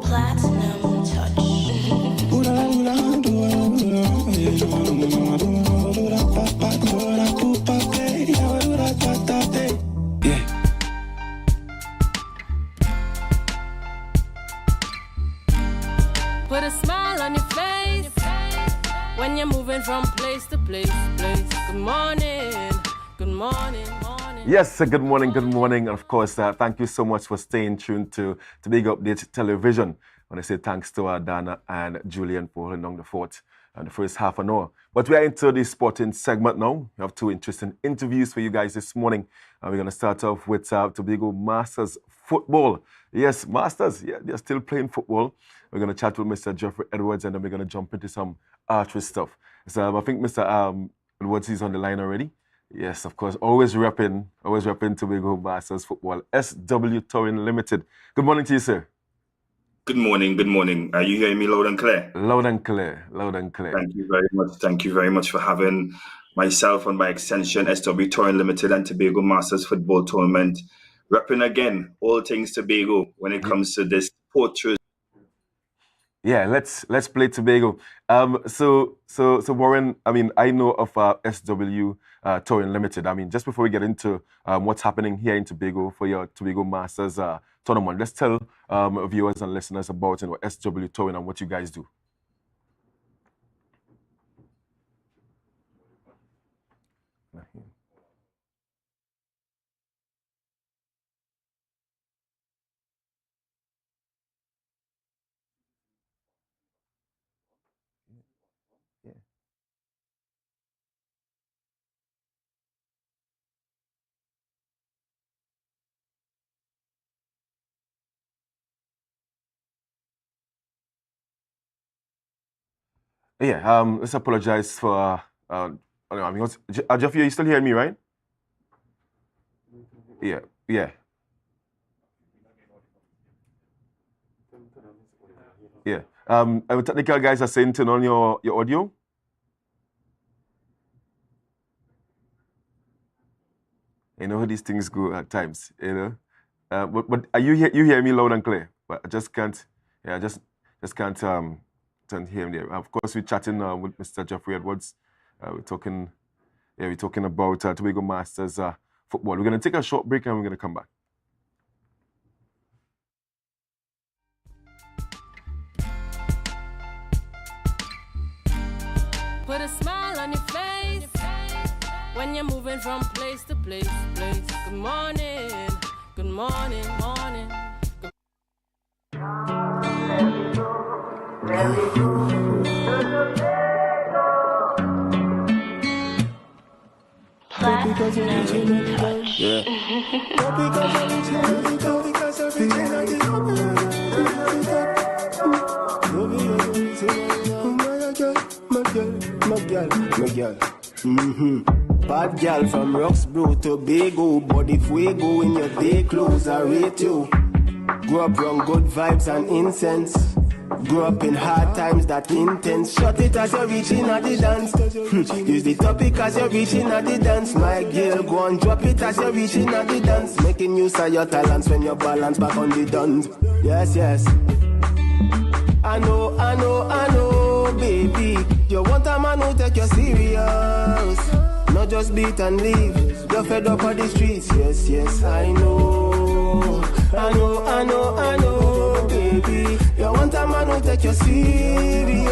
Platinum touch. Put a smile on your face when you're moving from place to place. Good morning, good morning, morning. Yes, good morning, good morning. And of course, thank you so much for staying tuned to Tobago Update Television. I want to say thanks to Dana and Julian for holding down the fort and the first half an hour. But we are into the sporting segment now. We have two interesting interviews for you guys this morning. And we're going to start off with Tobago Masters football. Yes, Masters, yeah, they're still playing football. We're going to chat with Mr. Jeffrey Edwards and then we're going to jump into some archery stuff. So I think Mr. Edwards is on the line already. Yes, of course, always repping Tobago Masters football. SW Touring Limited. Good morning to you, sir. Good morning, good morning. Are you hearing me loud and clear? Loud and clear, loud and clear. Thank you very much. Thank you very much for having myself and by extension SW Touring Limited and Tobago Masters Football Tournament. Repping again all things Tobago when it comes to this portrait. Yeah, let's play Tobago. So Warren, I mean, I know of SW Touring Limited. I mean, just before we get into what's happening here in Tobago for your Tobago Masters tournament, let's tell viewers and listeners about SW Touring and what you guys do. Yeah, let's apologize for, Jeffrey, you still hearing me, right? Yeah. Yeah. Our technical guys are saying turn on your audio. You know how these things go at times, you know. But you hear me loud and clear, but I just can't. Yeah, I just can't hear him there. Of course, we're chatting with Mr. Jeffrey Edwards. We're talking about Tobago Masters football. We're gonna take a short break and we're gonna come back. Put a smile on your face when you're moving from place to place. Good morning, good morning, morning. Bad girl from Roxborough to Tobago, body fuego in your day clothes, I rate you. Grew up around good vibes and incense. Grew up in hard times that intense. Shut it as you're reaching at the dance. Use the topic as you're reaching at the dance. My girl, go and drop it as you're reaching at the dance. Making use of your talents when you balance back on the dance. Yes, yes. I know, baby. You want a man who take you serious. Not just beat and leave. You're fed up on the streets. Yes, yes, I know, baby. You want a man who take you serious.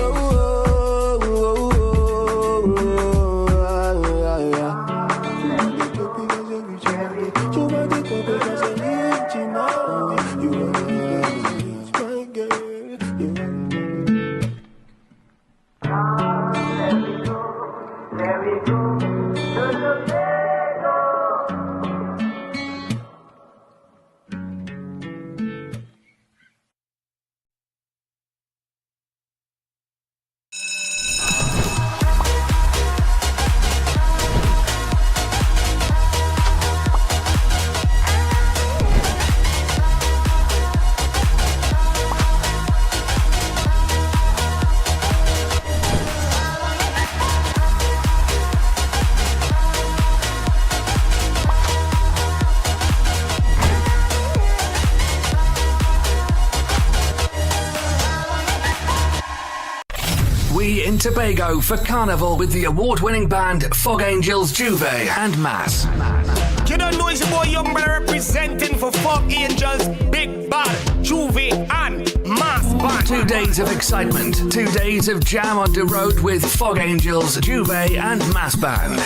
in Tobago for Carnival with the award-winning band Fog Angels, Juve and Mass. You don't know it's your boy Young Brother representing for Fog Angels, Big Bad, Juve and Mass Band. 2 days of excitement, 2 days of jam on the road with Fog Angels, Juve and Mass Band.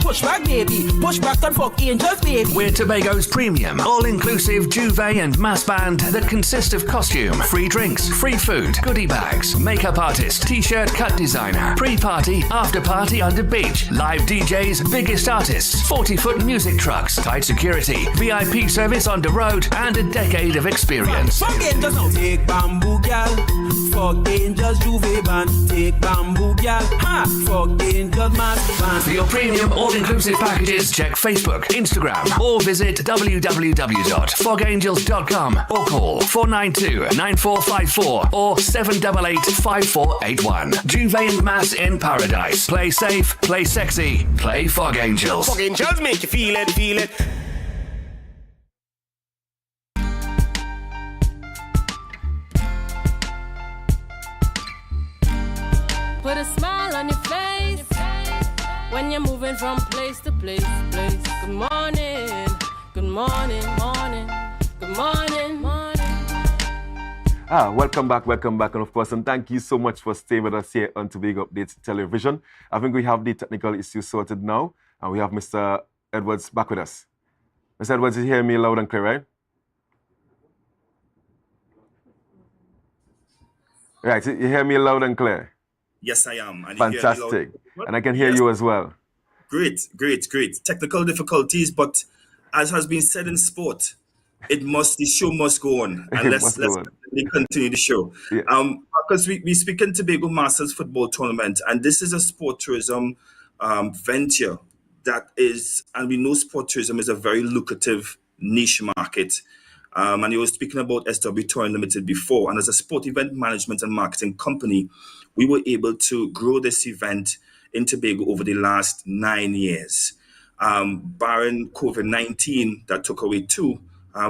Push back, baby. Push back on Fog Angels, baby. We're Tobago's premium, all-inclusive Juve and Mass Band that consist of costume, free drinks, free food, goodie bags, makeup artist, t-shirt cut designer, pre-party, after-party on the beach, live DJs, biggest artists, 40-foot music trucks, tight security, VIP service on the road, and a decade of experience. Fog Angels now. Take bamboo, gal. Fog Angels, Juve band. Take bamboo, gal. Ha! Fog Angels, Mass Band. For your premium all-inclusive packages, check Facebook, Instagram, or visit www.fogangels.com or call 492-9454 or 788-5481. Juve and Mass in Paradise. Play safe, play sexy, play Fog Angels. Fog Angels make you feel it, feel it. Put a smile on your face when you're moving from place to place. Good morning, good morning, morning, good morning, morning. Welcome back, and of course, and thank you so much for staying with us here on Tobago Updates Television. I think we have the technical issues sorted now, and we have Mr. Edwards back with us. Mr. Edwards, you hear me loud and clear, right? Right, you hear me loud and clear? Yes, I am. And fantastic. And I can hear you as well. Great. Technical difficulties, but as has been said in sport, the show must go on. And let's continue the show. Yeah. Because we speak in Tobago Masters Football Tournament, and this is a sport tourism venture that is, and we know sport tourism is a very lucrative niche market. And you were speaking about SW Touring Limited before. And as a sport event management and marketing company, we were able to grow this event in Tobago over the last 9 years. Barring COVID-19 that took away 2,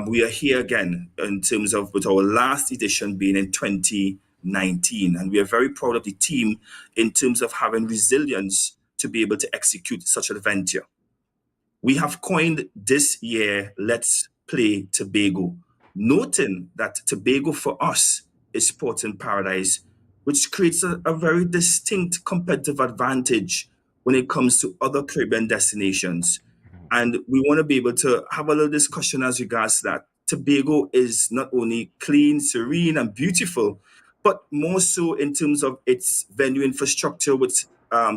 we are here again in terms of with our last edition being in 2019. And we are very proud of the team in terms of having resilience to be able to execute such an venture. We have coined this year, Let's Play Tobago, noting that Tobago for us is sport in paradise, which creates a very distinct competitive advantage when it comes to other Caribbean destinations. And we want to be able to have a little discussion as regards that. Tobago is not only clean, serene, and beautiful, but more so in terms of its venue infrastructure with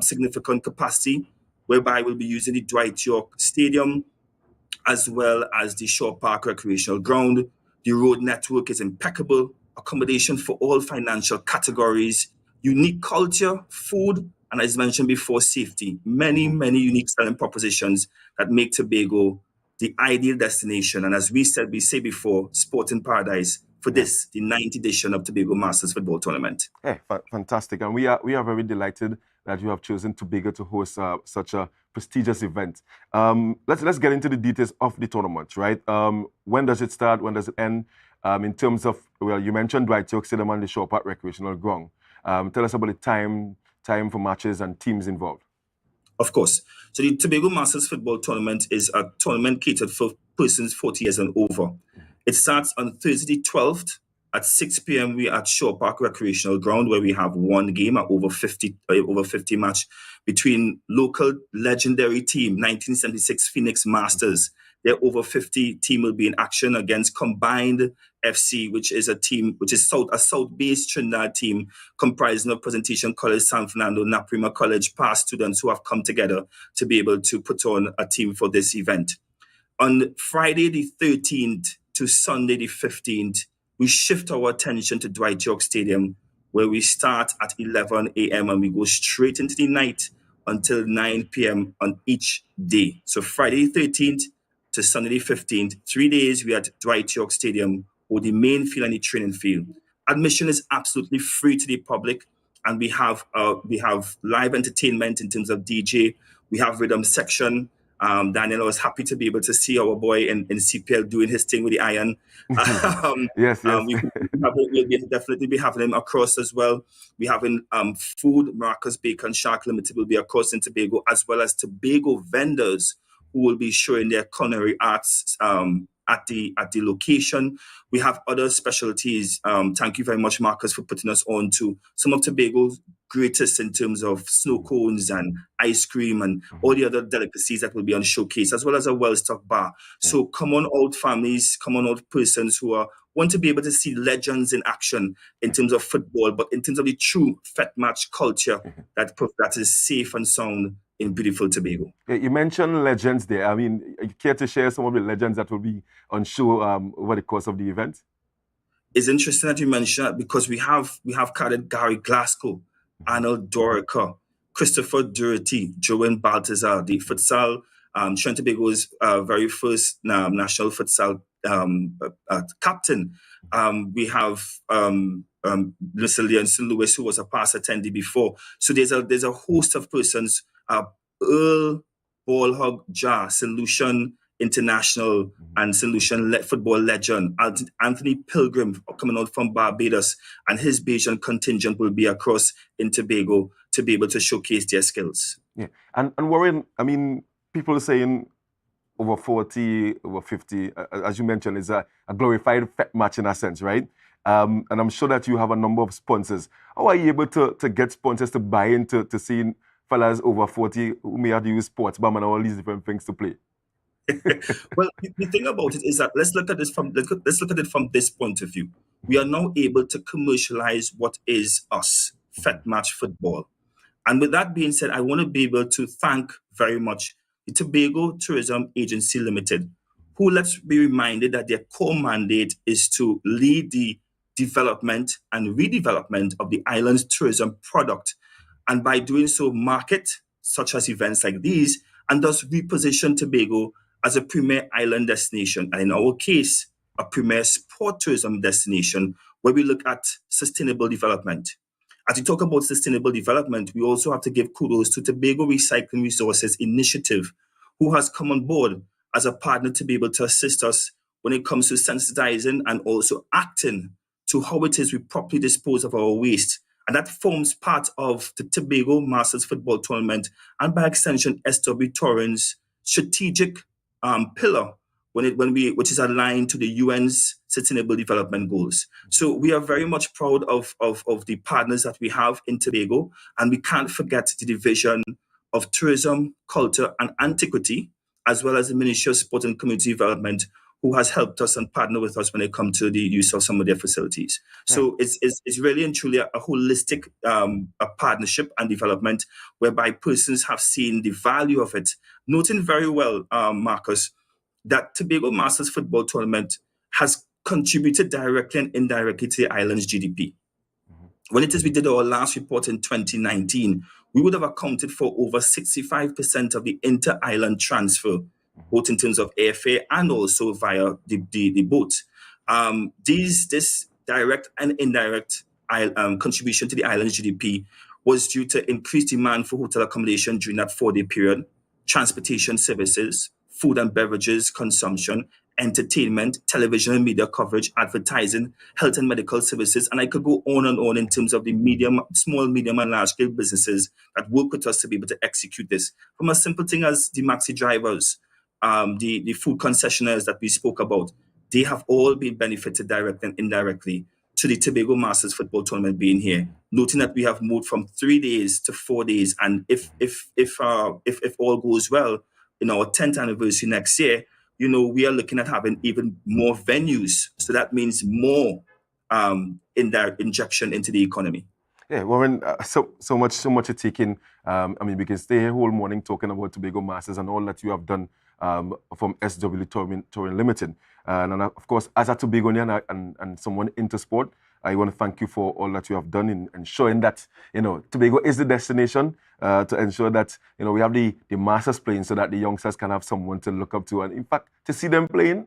significant capacity, whereby we'll be using the Dwight York Stadium, as well as the Shore Park Recreational Ground. The road network is impeccable, accommodation for all financial categories, unique culture, food, and as mentioned before, safety. Many unique selling propositions that make Tobago the ideal destination. And as we say before, sport in paradise for this, the 9th edition of Tobago Masters Football Tournament. Hey, fantastic. And we are very delighted that you have chosen Tobago to host such a prestigious event. Let's get into the details of the tournament, right? When does it start? When does it end? In terms of, well, you mentioned Dwight York Stadium and the Shore Park Recreational Ground. Tell us about the time for matches and teams involved. Of course. So the Tobago Masters Football Tournament is a tournament catered for persons 40 years and over. It starts on Thursday the 12th at 6 p.m. We're at Shore Park Recreational Ground, where we have one game, at over 50 match between local legendary team 1976 Phoenix Masters. Their over 50 team will be in action against Combined FC, which is a South-based Trinidad team comprising of Presentation College, San Fernando, Naprima College past students who have come together to be able to put on a team for this event. On Friday the 13th to Sunday the 15th, we shift our attention to Dwight York Stadium, where we start at 11 a.m. and we go straight into the night until 9 p.m. on each day. So Friday the 13th to Sunday the 15th, 3 days we are at Dwight York Stadium, or the main field and the training field. Admission is absolutely free to the public, and we have live entertainment in terms of DJ. We have rhythm section. Daniel, I was happy to be able to see our boy in CPL doing his thing with the iron. Yes. we'll definitely be having him across as well. We having food. Marcus Bacon Shark Limited will be across in Tobago, as well as Tobago vendors who will be showing their culinary arts at the location. We have other specialties. Thank you very much, Marcus, for putting us on to some of Tobago's greatest in terms of snow cones and ice cream and all the other delicacies that will be on showcase, as well as a well-stocked bar. So come on out, families, come on out, persons who want to be able to see legends in action in terms of football, but in terms of the true fet match culture that is safe and sound in beautiful Tobago. Yeah, you mentioned legends there. I mean, you care to share some of the legends that will be on show over the course of the event? It's interesting that you mentioned that, because we have carded Gary Glasgow, Arnold Dorica, Christopher Doherty, Joan Baltazar, the futsal, Trinidad Tobago's very first national futsal captain. We have Mr. Leon St. Louis, who was a past attendee before. So there's a host of persons. Earl Ballhog Ja, Solution International and Solution football legend. Anthony Pilgrim coming out from Barbados, and his Bajan contingent will be across in Tobago to be able to showcase their skills. Yeah, and Warren, I mean, people are saying over 40, over 50, as you mentioned, is a glorified fet match in a sense, right? And I'm sure that you have a number of sponsors. How are you able to get sponsors to buy into seeing fellas over 40 who may have to use sports bomb and all these different things to play? Well, the thing about it is that let's look at it from this point of view. We are now able to commercialize what is us, fet match football. And with that being said, I want to be able to thank very much the Tobago Tourism Agency Limited, who, let's be reminded that their core mandate is to lead the development and redevelopment of the island's tourism product, and by doing so market such as events like these, and thus reposition Tobago as a premier island destination, and in our case, a premier sport tourism destination where we look at sustainable development. As we talk about sustainable development, we also have to give kudos to Tobago Recycling Resources Initiative, who has come on board as a partner to be able to assist us when it comes to sensitizing and also acting to how it is we properly dispose of our waste. And that forms part of the Tobago Masters Football Tournament, and by extension, SW Torrens' strategic pillar which is aligned to the UN's Sustainable Development Goals. So we are very much proud of the partners that we have in Tobago, and we can't forget the Division of Tourism, Culture and Antiquity, as well as the Ministry of Sport and Community Development, who has helped us and partnered with us when it comes to the use of some of their facilities. So it's really and truly a holistic a partnership and development whereby persons have seen the value of it, noting very well, Marcus, that Tobago Masters Football Tournament has contributed directly and indirectly to the island's GDP. When it is we did our last report in 2019, we would have accounted for over 65% of the inter-island transfer, both in terms of airfare and also via the boat. This direct and indirect contribution to the island's GDP was due to increased demand for hotel accommodation during that 4-day period, transportation services, food and beverages consumption, entertainment, television and media coverage, advertising, health and medical services, and I could go on and on in terms of the small, medium, and large-scale businesses that work with us to be able to execute this. From a simple thing as the maxi drivers, the food concessionaires that we spoke about, they have all been benefited directly and indirectly to the Tobago Masters Football Tournament being here. Noting that we have moved from 3 days to 4 days, and if all goes well, in our 10th anniversary next year, we are looking at having even more venues. So that means more indirect injection into the economy. Yeah, Warren, so much to take in. I mean, we can stay here whole morning talking about Tobago Masters and all that you have done from SW Touring Limited. And of course, as a Tobagonian and someone into sport, I want to thank you for all that you have done in showing that, Tobago is the destination to ensure that, we have the Masters playing so that the youngsters can have someone to look up to. And in fact, to see them playing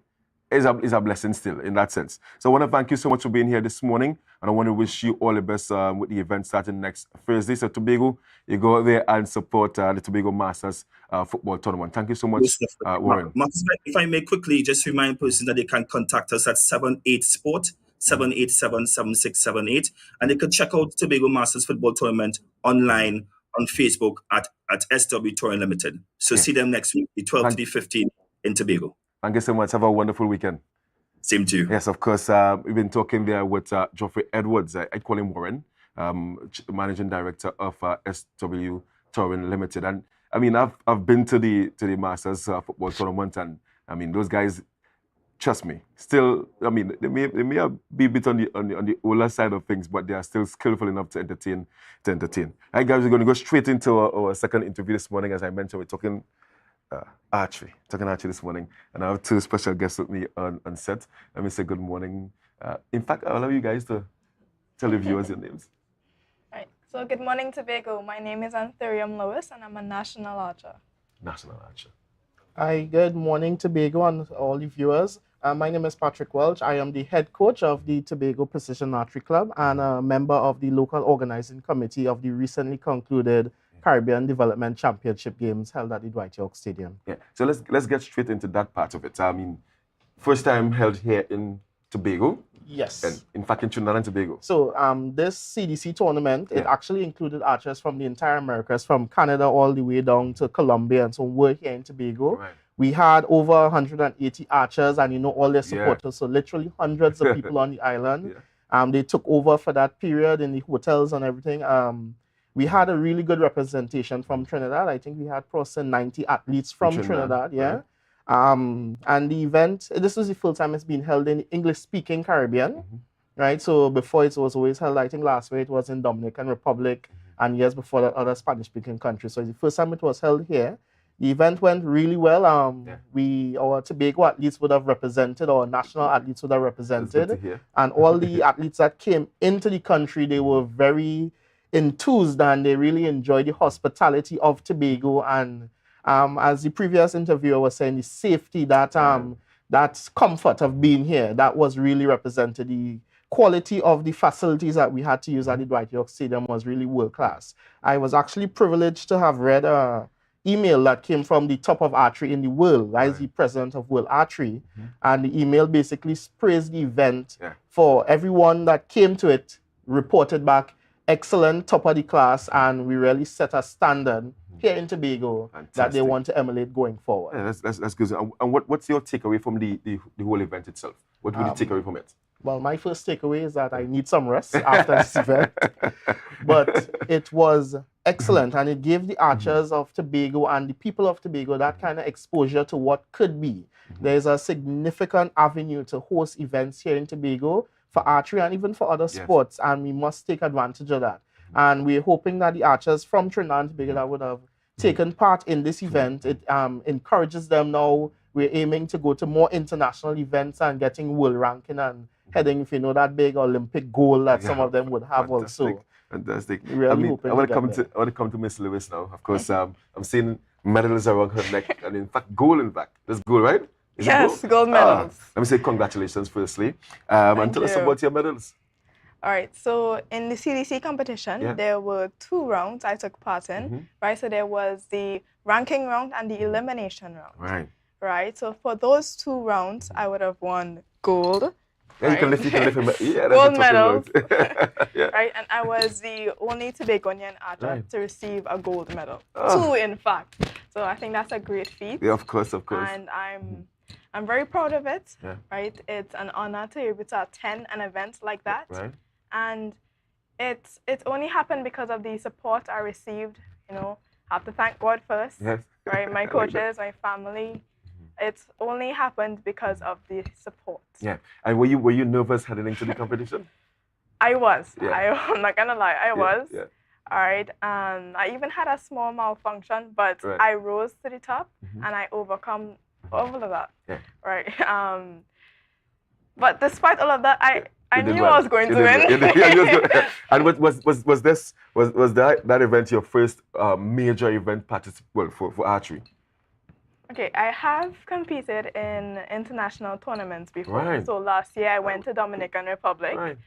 is a blessing still in that sense. So I want to thank you so much for being here this morning. And I want to wish you all the best with the event starting next Thursday. So Tobago, you go out there and support the Tobago Masters Football Tournament. Thank you so much, Warren. Marcus, if I may quickly just remind persons that they can contact us at 78sport, 787-7678. And they could check out Tobago Masters Football Tournament online on Facebook at SW Touring Limited. So see them next week, the 12th to the 15th in Tobago. Thank you so much. Have a wonderful weekend. Same to you. Yes, of course. We've been talking there with Geoffrey Edwards. I call him Warren, Managing Director of SW Touring Limited. And I mean, I've been to the Masters Football Tournament, and I mean, those guys, trust me, still, I mean, they may be a bit on the older side of things, but they are still skillful enough to entertain. All right, guys, we're going to go straight into our second interview this morning. As I mentioned, we're talking archery this morning, and I have two special guests with me on set. Let me say good morning. In fact, I'll allow you guys to tell the viewers your names. All right. So good morning, Tobago. My name is Anthurium Lewis, and I'm a national archer. National archer. Hi, good morning, Tobago, and all the viewers. My name is Patrick Welch. I am the head coach of the Tobago Precision Archery Club and a member of the local organizing committee of the recently concluded Caribbean Development Championship Games held at the Dwight York Stadium. Yeah. So let's get straight into that part of it. I mean, first time held here in Tobago. Yes. And in fact, in Trinidad and Tobago. So this CDC tournament, it actually included archers from the entire Americas, from Canada all the way down to Colombia, and so we're here in Tobago. Right. We had over 180 archers and, all their supporters, so literally hundreds of people on the island. Yeah. They took over for that period in the hotels and everything. We had a really good representation from Trinidad. I think we had close to 90 athletes from Trinidad, yeah. Right. And the event, this was the full time it's been held in English-speaking Caribbean, right? So before it was always held, I think last year it was in Dominican Republic, and years before that, other Spanish-speaking countries. So it's the first time it was held here. The event went really well. Our Tobago athletes would have represented, our national athletes would have represented, and all the athletes that came into the country, they were very enthused and they really enjoyed the hospitality of Tobago. And as the previous interviewer was saying, the safety, that comfort of being here, that was really represented. The quality of the facilities that we had to use at the Dwight York Stadium was really world class. I was actually privileged to have read a email that came from the top of archery in the world. I was the president of World Archery, and the email basically praised the event for everyone that came to it, reported back excellent, top of the class, and we really set a standard here in Tobago that they want to emulate going forward. Yeah, that's good. And what's your takeaway from the whole event itself? What would you take away from it? Well, my first takeaway is that I need some rest after this event. But it was excellent, and it gave the archers of Tobago and the people of Tobago that kind of exposure to what could be. There's a significant avenue to host events here in Tobago for archery and even for other sports, and we must take advantage of that. And we're hoping that the archers from Trinidad and Tobago that would have taken part in this event, it encourages them now. We're aiming to go to more international events and getting world ranking and heading, if you know, that big Olympic goal that some of them would have also. Fantastic. Really I mean, I want to come to Miss Lewis now. Of course, I'm seeing medals around her neck, and in fact, gold. In fact, that's gold, right? Is yes, gold medals. Let me say congratulations, firstly, and tell us about your medals. All right, so in the CDC competition, there were 2 rounds I took part in, right? So there was the ranking round and the elimination round. Right. Right, so for those 2 rounds, I would have won gold. Yeah, right? you can lift yeah, gold medals. Right, and I was the only Tobagonian archer to receive a gold medal. 2, in fact. So I think that's a great feat. Yeah, of course. And I'm very proud of it. Yeah. Right, it's an honor to be able to attend an event like that. Right. And it's only happened because of the support I received. You know, I have to thank God first. Yes. Right, my coaches, my family. It's only happened because of the support. Yeah. And were you nervous heading into the competition? I was. Yeah. I'm not gonna lie, I was. Yeah. All right. I even had a small malfunction, but I rose to the top and I overcome all of that. Yeah. Right. But despite all of that, I knew I was going to win. And was that event your first major event for archery? Okay, I have competed in international tournaments before. Right. So last year I went to Dominican Republic. Right.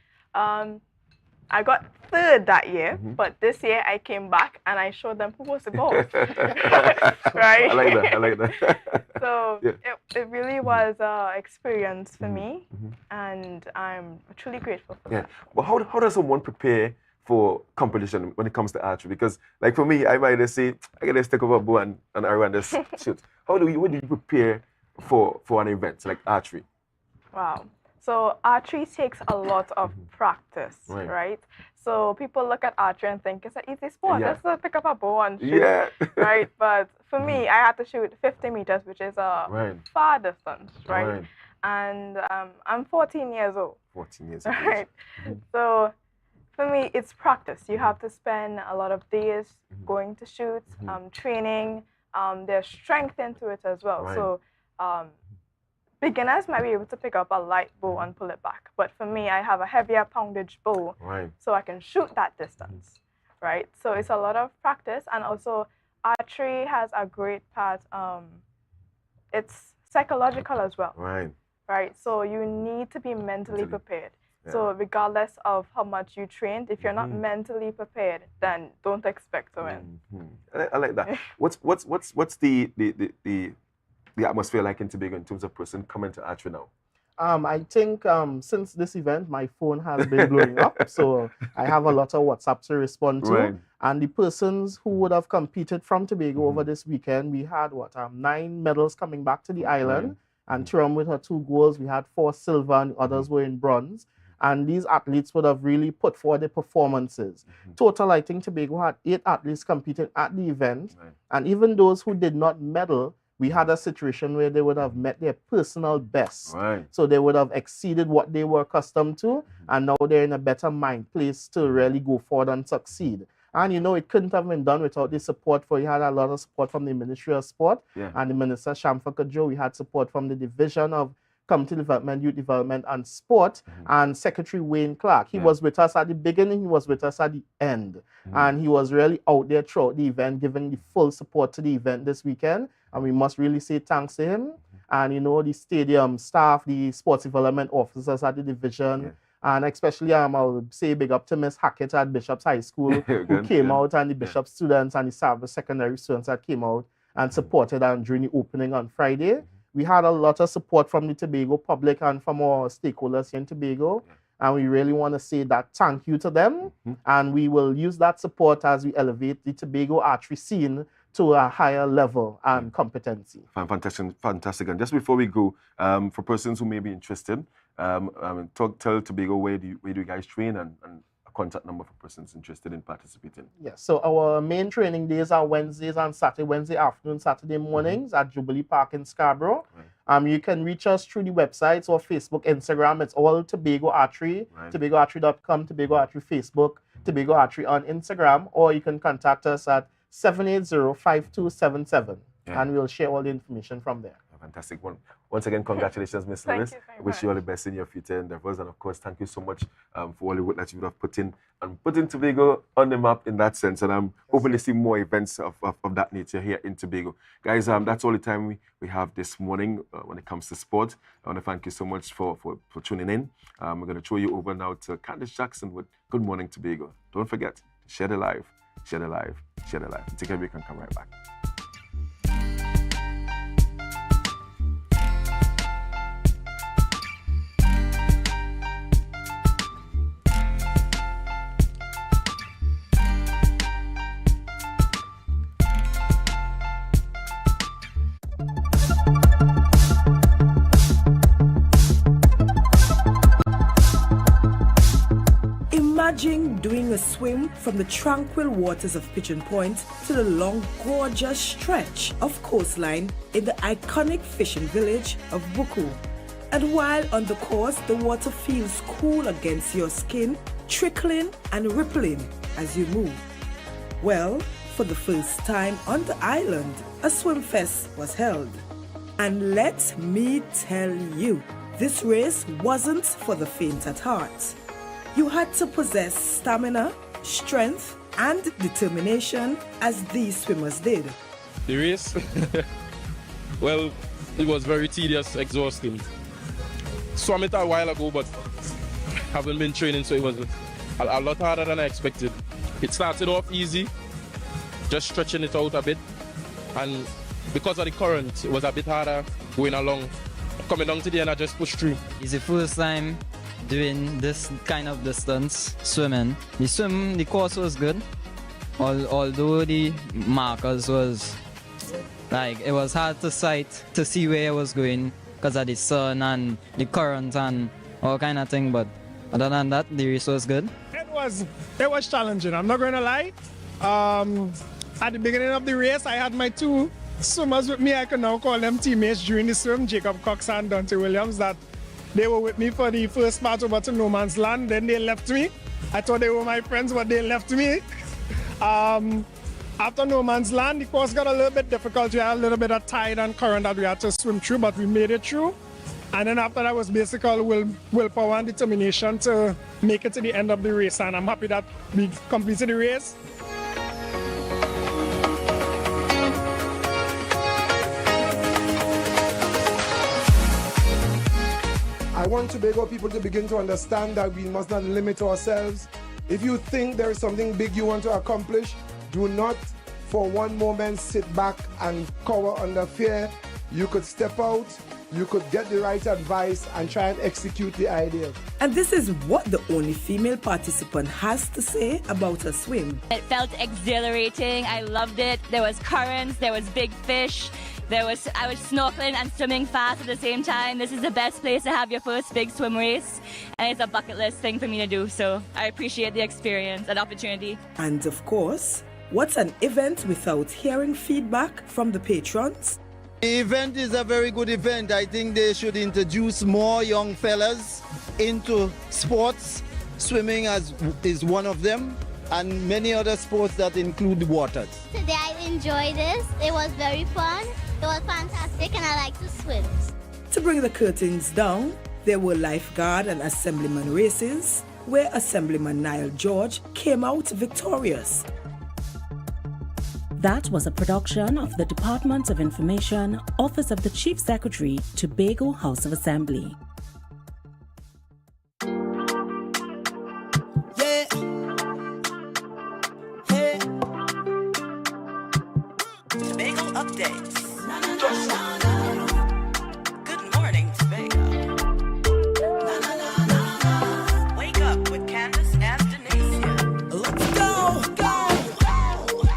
I got third that year, but this year I came back and I showed them who was the boss. Right? I like that. So it really was an experience for me, and I'm truly grateful for that. But how does someone prepare for competition when it comes to archery? Because like for me, I might just say, I gotta stick up a bow and arrow and just shoot. What do you prepare for an event like archery? Wow. So archery takes a lot of practice, right? So people look at archery and think it's an easy sport. Let's pick up a bow and shoot, right? But for me, I had to shoot 50 meters, which is a far distance, right? And I'm 14 years old. 14 years old. Right? So for me, it's practice. You have to spend a lot of days going to shoot, training. There's strength into it as well. So beginners might be able to pick up a light bow and pull it back. But for me, I have a heavier poundage bow, so I can shoot that distance, right? So it's a lot of practice. And also, archery has a great part. It's psychological as well, right? So you need to be mentally prepared. So regardless of how much you trained, if you're not mentally prepared, then don't expect to win. I like that. What's the atmosphere like in Tobago in terms of person coming to archery now? I think since this event, my phone has been blowing up. So I have a lot of WhatsApp to respond to. And the persons who would have competed from Tobago over this weekend, we had 9 medals coming back to the island. And Turam with her 2 goals, we had 4 silver and the others were in bronze. And these athletes would have really put forward their performances. Total, I think Tobago had 8 athletes competing at the event. And even those who did not medal, we had a situation where they would have met their personal best. So they would have exceeded what they were accustomed to, and now they're in a better mind place to really go forward and succeed. And you know, it couldn't have been done without the support we had a lot of support from the Ministry of Sport and the Minister Shamfa Kajo. We had support from the Division of Community Development, Youth Development and Sport, and Secretary Wayne Clark. He was with us at the beginning, he was with us at the end. And he was really out there throughout the event, giving the full support to the event this weekend. And we must really say thanks to him. And you know, the stadium staff, the sports development officers at the division, and especially I'll say big up to Miss Hackett at Bishop's High School, who came out, and the Bishop students and the Savage secondary students that came out and supported and during the opening on Friday. We had a lot of support from the Tobago public and from our stakeholders here in Tobago. And we really want to say that thank you to them. And we will use that support as we elevate the Tobago archery scene to a higher level and competency. Fantastic. And just before we go, for persons who may be interested, tell Tobago where do you guys train and a contact number for persons interested in participating. Yes, so our main training days are Wednesdays and Saturday, Wednesday afternoon, Saturday mornings at Jubilee Park in Scarborough. You can reach us through the websites or Facebook, Instagram. It's all Tobago Archery, tobagoarchery.com, Tobago Archery Facebook, Tobago Archery on Instagram, or you can contact us at 780-5277, and we'll share all the information from there. Fantastic. Once again, congratulations, Ms. Lewis. Wish you all the best in your future endeavors. And of course, thank you so much for all the work that you would have put in and putting Tobago on the map in that sense. And I'm hoping to see more events of that nature here in Tobago. Guys, that's all the time we have this morning when it comes to sport. I want to thank you so much for tuning in. We're going to throw you over now to Candice Jackson with Good Morning Tobago. Don't forget, share the live, share the live, share the live. Take a break and come right back. Imagine doing a swim from the tranquil waters of Pigeon Point to the long, gorgeous stretch of coastline in the iconic fishing village of Buku. And while on the course, the water feels cool against your skin, trickling and rippling as you move. Well, for the first time on the island, a swim fest was held. And let me tell you, this race wasn't for the faint at heart. You had to possess stamina, strength, and determination as these swimmers did. The race? Well, it was very tedious, exhausting. Swam it a while ago, but haven't been training, so it was a lot harder than I expected. It started off easy, just stretching it out a bit, and because of the current, it was a bit harder going along. Coming down to the end, I just pushed through. It's the first time doing this kind of distance swimming. The course was good, although the markers was like, it was hard to sight to see where I was going because of the sun and the current and all kind of thing. But other than that, the race was good. It was challenging, I'm not going to lie. At the beginning of the race, I had my two swimmers with me. I can now call them teammates during the swim, Jacob Cox and Dante Williams, that they were with me for the first part over to No Man's Land. Then they left me. I thought they were my friends, but they left me. After No Man's Land, the course got a little bit difficult. We had a little bit of tide and current that we had to swim through, but we made it through. And then after that was basically willpower and determination to make it to the end of the race. And I'm happy that we completed the race. I want Tobago people to begin to understand that we must not limit ourselves. If you think there is something big you want to accomplish, do not for one moment sit back and cower under fear. You could step out, you could get the right advice and try and execute the idea. And this is what the only female participant has to say about her swim. It felt exhilarating. I loved it. There was currents, there was big fish. I was snorkeling and swimming fast at the same time. This is the best place to have your first big swim race, and it's a bucket list thing for me to do, so I appreciate the experience and opportunity. And of course, what's an event without hearing feedback from the patrons? The event is a very good event. I think they should introduce more young fellas into sports. Swimming is one of them, and many other sports that include waters. Today I enjoyed this. It was very fun. It was fantastic, and I like to swim. To bring the curtains down, there were lifeguard and assemblyman races, where Assemblyman Niall George came out victorious. That was a production of the Department of Information, Office of the Chief Secretary, Tobago House of Assembly. Yeah. Hey. Tobago updates. Good morning, Tobago. Wake up with Candace and Denise. Let's go.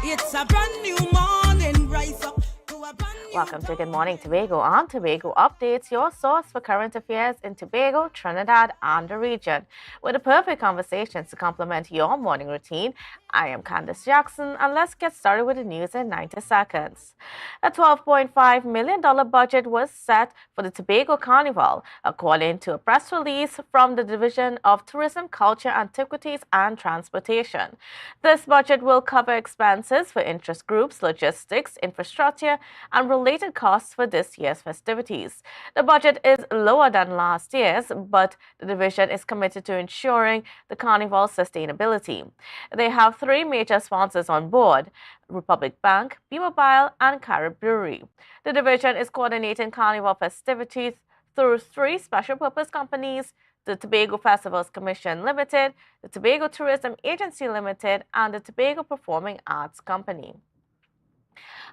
It's a brand new morning. Rise up to a brand new. Welcome to Good Morning Tobago on Tobago Updates, your source for current affairs in Tobago, Trinidad, and the region. With the perfect conversations to complement your morning routine, I am Candace Jackson, and let's get started with the news in 90 seconds. A $12.5 million budget was set for the Tobago Carnival, according to a press release from the Division of Tourism, Culture, Antiquities, and Transportation. This budget will cover expenses for interest groups, logistics, infrastructure, and related costs for this year's festivities. The budget is lower than last year's, but the division is committed to ensuring the carnival's sustainability. They have three major sponsors on board: Republic Bank, B-Mobile, and Carib Brewery. The division is coordinating carnival festivities through three special purpose companies: the Tobago Festivals Commission Limited, the Tobago Tourism Agency Limited, and the Tobago Performing Arts Company.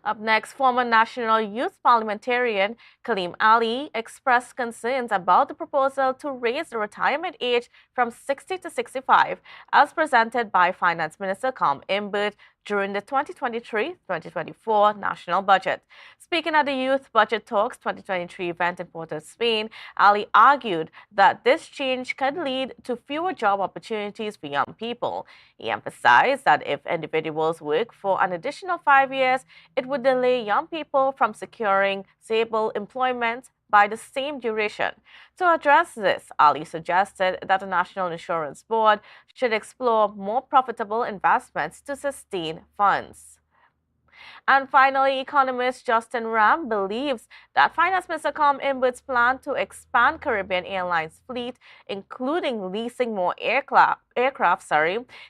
Up next, former National Youth Parliamentarian Kaleem Ali expressed concerns about the proposal to raise the retirement age from 60 to 65, as presented by Finance Minister Calm Imbert during the 2023-2024 national budget. Speaking at the Youth Budget Talks 2023 event in Port of Spain, Ali argued that this change could lead to fewer job opportunities for young people. He emphasized that if individuals work for an additional 5 years, it would delay young people from securing stable employment by the same duration. To address this, Ali suggested that the National Insurance Board should explore more profitable investments to sustain funds. And finally, economist Justin Ram believes that Finance Minister Calm Imbert's plan to expand Caribbean Airlines fleet, including leasing more aircraft,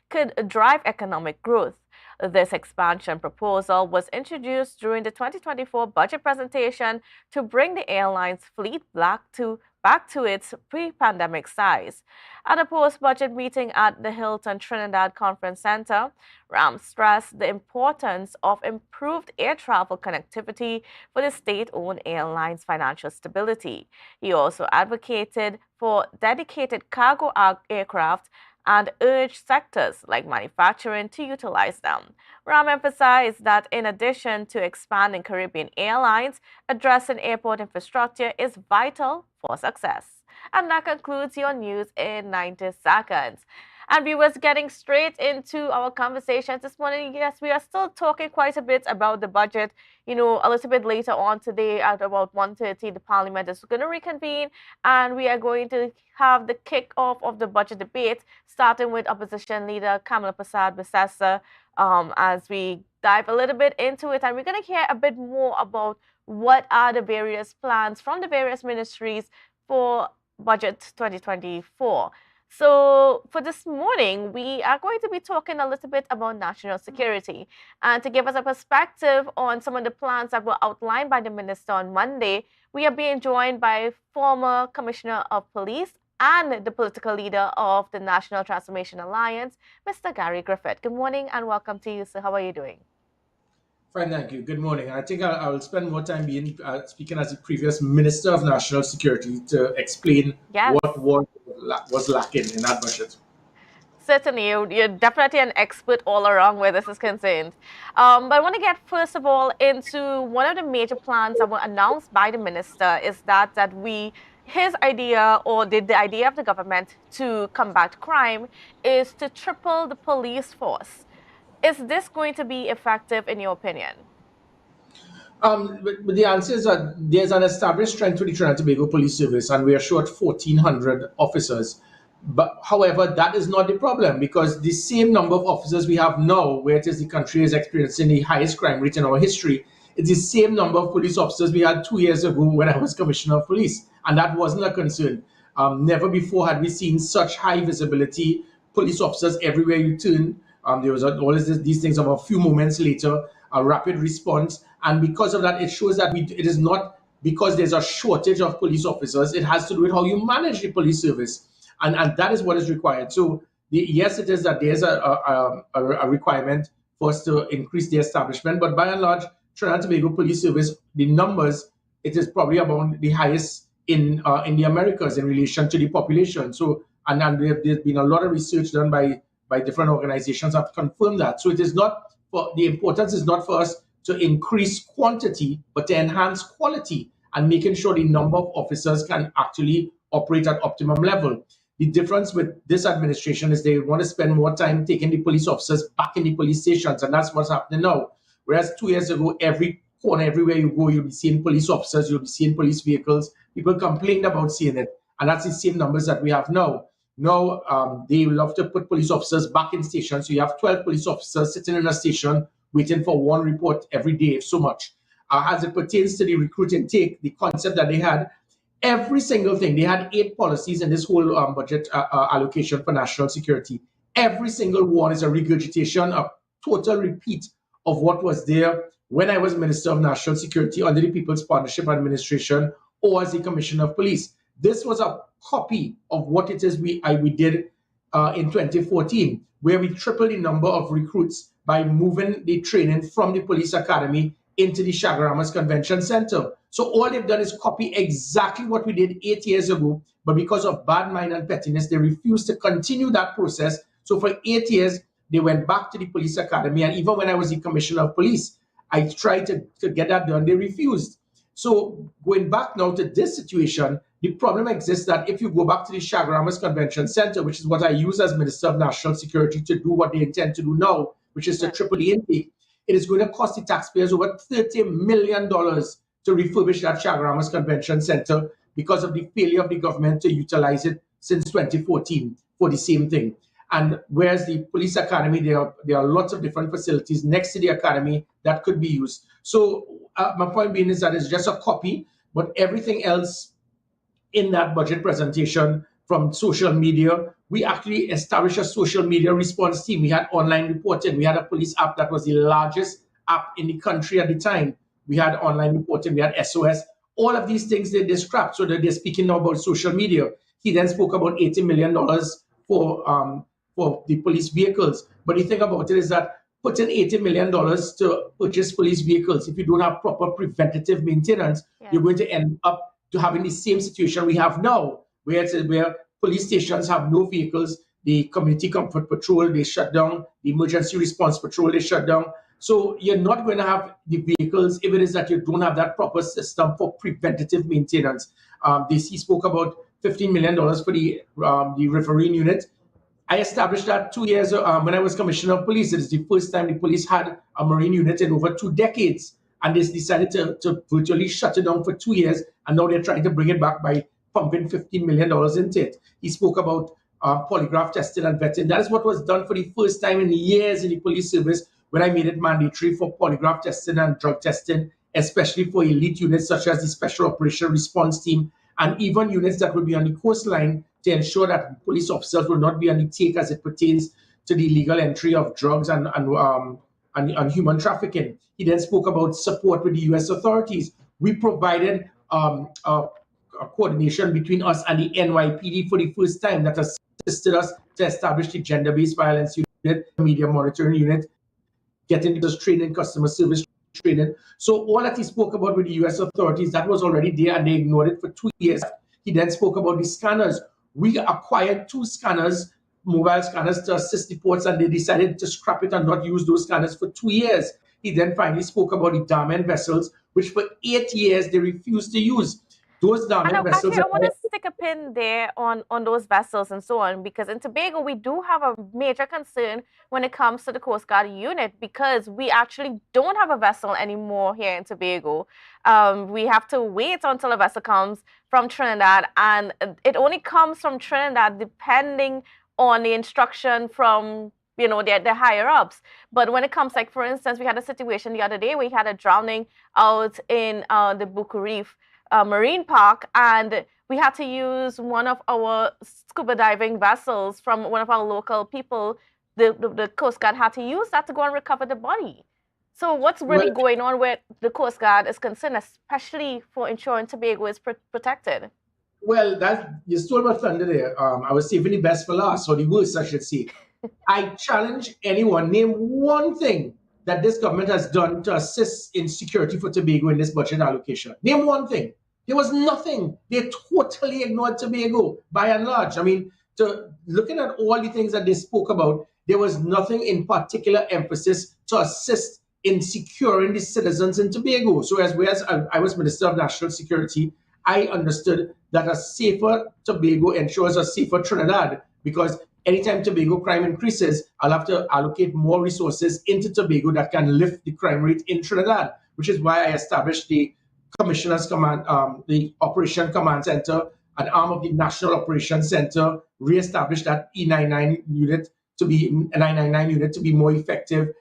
could drive economic growth. This expansion proposal was introduced during the 2024 budget presentation to bring the airline's fleet back to back to its pre-pandemic size. At a post-budget meeting at the Hilton Trinidad Conference Center, Ram stressed the importance of improved air travel connectivity for the state-owned airline's financial stability. He also advocated for dedicated cargo aircraft and urged sectors like manufacturing to utilize them. Ram emphasized that in addition to expanding Caribbean airlines, addressing airport infrastructure is vital for success. And that concludes your news in 90 seconds. And viewers, getting straight into our conversations this morning, yes, we are still talking quite a bit about the budget. You know, a little bit later on today at about 1:30, the Parliament is going to reconvene and we are going to have the kick-off of the budget debate, starting with Opposition Leader Kamala Persad-Bissessar, as we dive a little bit into it. And we're going to hear a bit more about what are the various plans from the various ministries for Budget 2024. So for this morning, we are going to be talking a little bit about national security. And to give us a perspective on some of the plans that were outlined by the minister on Monday, we are being joined by former Commissioner of Police and the political leader of the National Transformation Alliance, Mr. Gary Griffith. Good morning and welcome to you, sir. How are you doing? Fine, thank you. Good morning. I think I will spend more time speaking as the previous Minister of National Security to explain what was lacking in that budget. Certainly, you're definitely an expert all around where this is concerned. But I want to get, first of all, into one of the major plans that were announced by the minister is his idea, or the idea of the government to combat crime, is to triple the police force. Is this going to be effective in your opinion? But the answer is that there's an established strength to the Trinidad and Tobago Police Service, and we are short 1,400 officers. But however, that is not the problem, because the same number of officers we have now, where it is the country is experiencing the highest crime rate in our history, it's the same number of police officers we had 2 years ago when I was Commissioner of Police, and that wasn't a concern. Never before had we seen such high visibility police officers everywhere you turn. There was always these things of a few moments later, a rapid response. And because of that, it shows that it is not because there's a shortage of police officers. It has to do with how you manage the police service. And that is what is required. So yes, it is that there's a requirement for us to increase the establishment. But by and large, Trinidad and Tobago Police Service, the numbers, it is probably among the highest in the Americas in relation to the population. So, and there's been a lot of research done by different organizations have confirmed that. So it is not the importance is not for us to increase quantity, but to enhance quality and making sure the number of officers can actually operate at optimum level. The difference with this administration is they want to spend more time taking the police officers back in the police stations, and that's what's happening now. Whereas 2 years ago, every corner, everywhere you go, you'll be seeing police officers, you'll be seeing police vehicles. People complained about seeing it, and that's the same numbers that we have now. Now, they love to put police officers back in stations. So you have 12 police officers sitting in a station waiting for one report every day, if so much. As it pertains to the recruit intake, the concept that they had, every single thing, they had 8 policies in this whole budget allocation for national security. Every single one is a regurgitation, a total repeat of what was there when I was Minister of National Security under the People's Partnership Administration or as the Commissioner of Police. This was a copy of what it is we did in 2014, where we tripled the number of recruits by moving the training from the police academy into the Chaguaramas Convention Center. So all they've done is copy exactly what we did 8 years ago, but because of bad mind and pettiness, they refused to continue that process. So for 8 years, they went back to the police academy, and even when I was the Commissioner of Police, I tried to get that done. They refused. So going back now to this situation, the problem exists that if you go back to the Chaguaramas Convention Center, which is what I use as Minister of National Security to do what they intend to do now, which is to triple the intake, it is going to cost the taxpayers over $30 million to refurbish that Chaguaramas Convention Center because of the failure of the government to utilize it since 2014 for the same thing. And whereas the police academy, there are lots of different facilities next to the academy that could be used. So my point being is that it's just a copy, but everything else in that budget presentation from social media, we actually established a social media response team. We had online reporting. We had a police app that was the largest app in the country at the time. We had online reporting. We had SOS. all of these things they scrapped. So that they're speaking now about social media. He then spoke about $80 million for the police vehicles. But the thing about it is that putting $80 million to purchase police vehicles, if you don't have proper preventative maintenance, you're going to end up to having the same situation we have now, where police stations have no vehicles, the community comfort patrol, they shut down, the emergency response patrol, they shut down. So you're not going to have the vehicles if it is that you don't have that proper system for preventative maintenance. He spoke about $15 million for the riverine unit. I established that 2 years when I was commissioner of police. It is the first time the police had a marine unit in over 2 decades. And they decided to virtually shut it down for 2 years. And now they're trying to bring it back by pumping $15 million into it. He spoke about polygraph testing and vetting. That is what was done for the first time in years in the police service when I made it mandatory for polygraph testing and drug testing, especially for elite units such as the Special Operation Response Team and even units that will be on the coastline to ensure that police officers will not be on the take as it pertains to the illegal entry of drugs and human trafficking. He then spoke about support with the U.S. authorities. We provided a coordination between us and the NYPD for the first time that assisted us to establish the gender-based violence unit, media monitoring unit, getting this training, customer service training. So all that he spoke about with the U.S. authorities, that was already there and they ignored it for 2 years. He then spoke about the scanners. We acquired 2 scanners, mobile scanners to assist the ports, and they decided to scrap it and not use those scanners for 2 years. He then finally spoke about the dormant vessels, which for 8 years they refused to use. Those dormant vessels. Actually, I want to stick a pin there on those vessels and so on, because in Tobago we do have a major concern when it comes to the Coast Guard unit, because we actually don't have a vessel anymore here in Tobago. We have to wait until a vessel comes from Trinidad, and it only comes from Trinidad depending on the instruction from the higher ups. But when it comes, like for instance, we had a situation the other day where we had a drowning out in the Buku Reef Marine Park, and we had to use one of our scuba diving vessels from one of our local people. The Coast Guard had to use that to go and recover the body. So what's really going on where the Coast Guard is concerned, especially for ensuring Tobago is protected? Well, you stole my thunder there. I was saving the best for last, or the worst, I should say. I challenge anyone, name one thing that this government has done to assist in security for Tobago in this budget allocation. Name one thing. There was nothing. They totally ignored Tobago by and large. I mean, looking at all the things that they spoke about, there was nothing in particular emphasis to assist in securing the citizens in Tobago. So whereas I was Minister of National Security, I understood that a safer Tobago ensures a safer Trinidad, because anytime Tobago crime increases, I'll have to allocate more resources into Tobago that can lift the crime rate in Trinidad, which is why I established the Commissioner's Command, the Operation Command Center, an arm of the National Operations Center, reestablished that E99 unit to be more effective,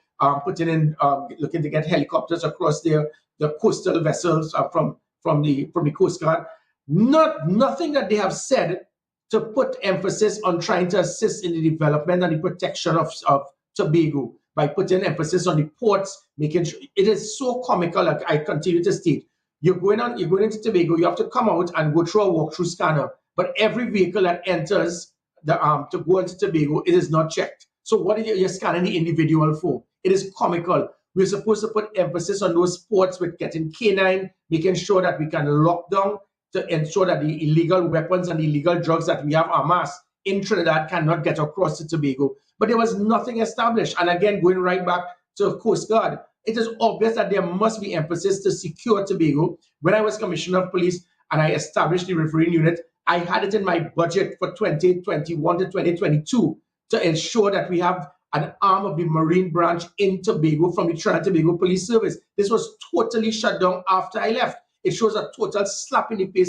putting in, looking to get helicopters across there, the coastal vessels from the Coast Guard. Nothing that they have said to put emphasis on trying to assist in the development and the protection of Tobago by putting emphasis on the ports, making sure. It is so comical. Like I continue to state, you're going into Tobago, you have to come out and go through a walkthrough scanner. But every vehicle that enters to go into Tobago, it is not checked. So what are you scanning the individual for? It is comical. We're supposed to put emphasis on those ports with getting K9, making sure that we can lock down to ensure that the illegal weapons and illegal drugs that we have amassed in Trinidad cannot get across to Tobago. But there was nothing established. And again, going right back to Coast Guard, it is obvious that there must be emphasis to secure Tobago. When I was Commissioner of Police and I established the riverine unit, I had it in my budget for 2021 to 2022 to ensure that we have an arm of the Marine branch in Tobago from the Trinidad and Tobago Police Service. This was totally shut down after I left. It shows a total slap in the face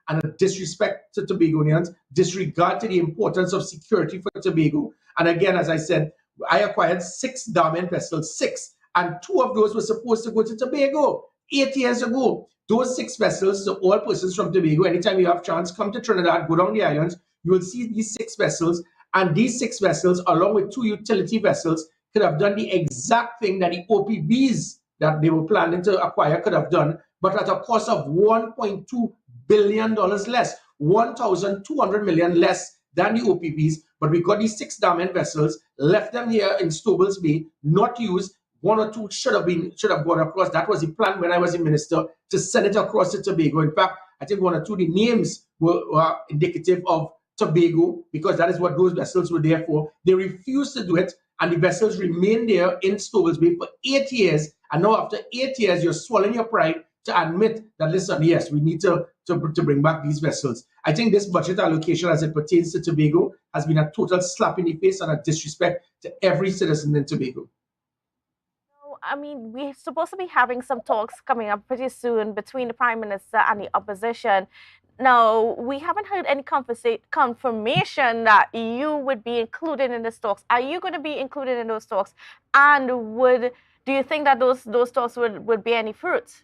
and a disrespect to Tobagonians, disregard to the importance of security for Tobago. And again, as I said, I acquired 6 dormant vessels, 6, and 2 of those were supposed to go to Tobago 8 years ago. Those 6 vessels, so all persons from Tobago, anytime you have chance, come to Trinidad, go down the islands, you will see these 6 vessels, and these 6 vessels, along with 2 utility vessels, could have done the exact thing that the OPBs that they were planning to acquire could have done but at a cost of $1.2 billion less, 1,200 million less than the OPVs. But we got these 6 Diamond vessels, left them here in Stobles Bay, not used. 1 or 2 should have gone across. That was the plan when I was a minister, to send it across to Tobago. In fact, I think 1 or 2 of the names were indicative of Tobago, because that is what those vessels were there for. They refused to do it, and the vessels remained there in Stobles Bay for 8 years. And now after 8 years, you're swallowing your pride to admit that, listen, yes, we need to bring back these vessels. I think this budget allocation as it pertains to Tobago has been a total slap in the face and a disrespect to every citizen in Tobago. I mean, we're supposed to be having some talks coming up pretty soon between the Prime Minister and the opposition. Now, we haven't heard any confirmation that you would be included in these talks. Are you going to be included in those talks? And do you think that those talks would bear any fruit?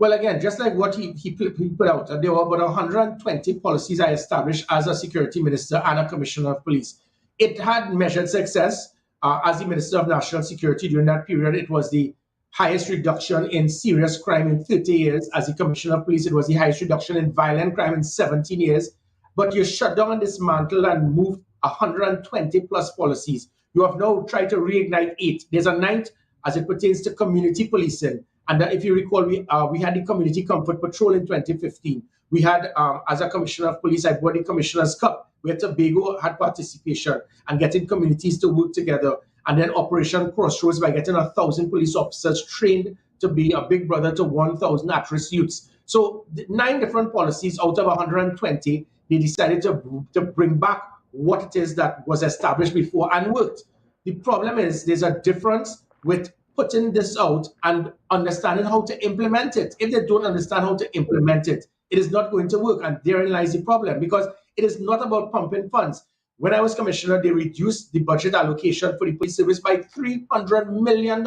Well, again, just like what he put out, there were about 120 policies I established as a security minister and a commissioner of police. It had measured success. As the Minister of National Security during that period, it was the highest reduction in serious crime in 30 years. As the Commissioner of Police, it was the highest reduction in violent crime in 17 years. But you shut down and dismantled and moved 120 plus policies. You have now tried to reignite 8. There's a 9th as it pertains to community policing. And if you recall, we had the Community Comfort Patrol in 2015. We had, as a Commissioner of Police, I brought the Commissioner's Cup, where Tobago had participation and getting communities to work together. And then Operation Crossroads by getting 1,000 police officers trained to be a big brother to 1,000 at-risk youths. So 9 different policies out of 120, they decided to bring back what it is that was established before and worked. The problem is there's a difference with putting this out and understanding how to implement it. If they don't understand how to implement it, it is not going to work. And therein lies the problem, because it is not about pumping funds. When I was commissioner, they reduced the budget allocation for the police service by $300 million.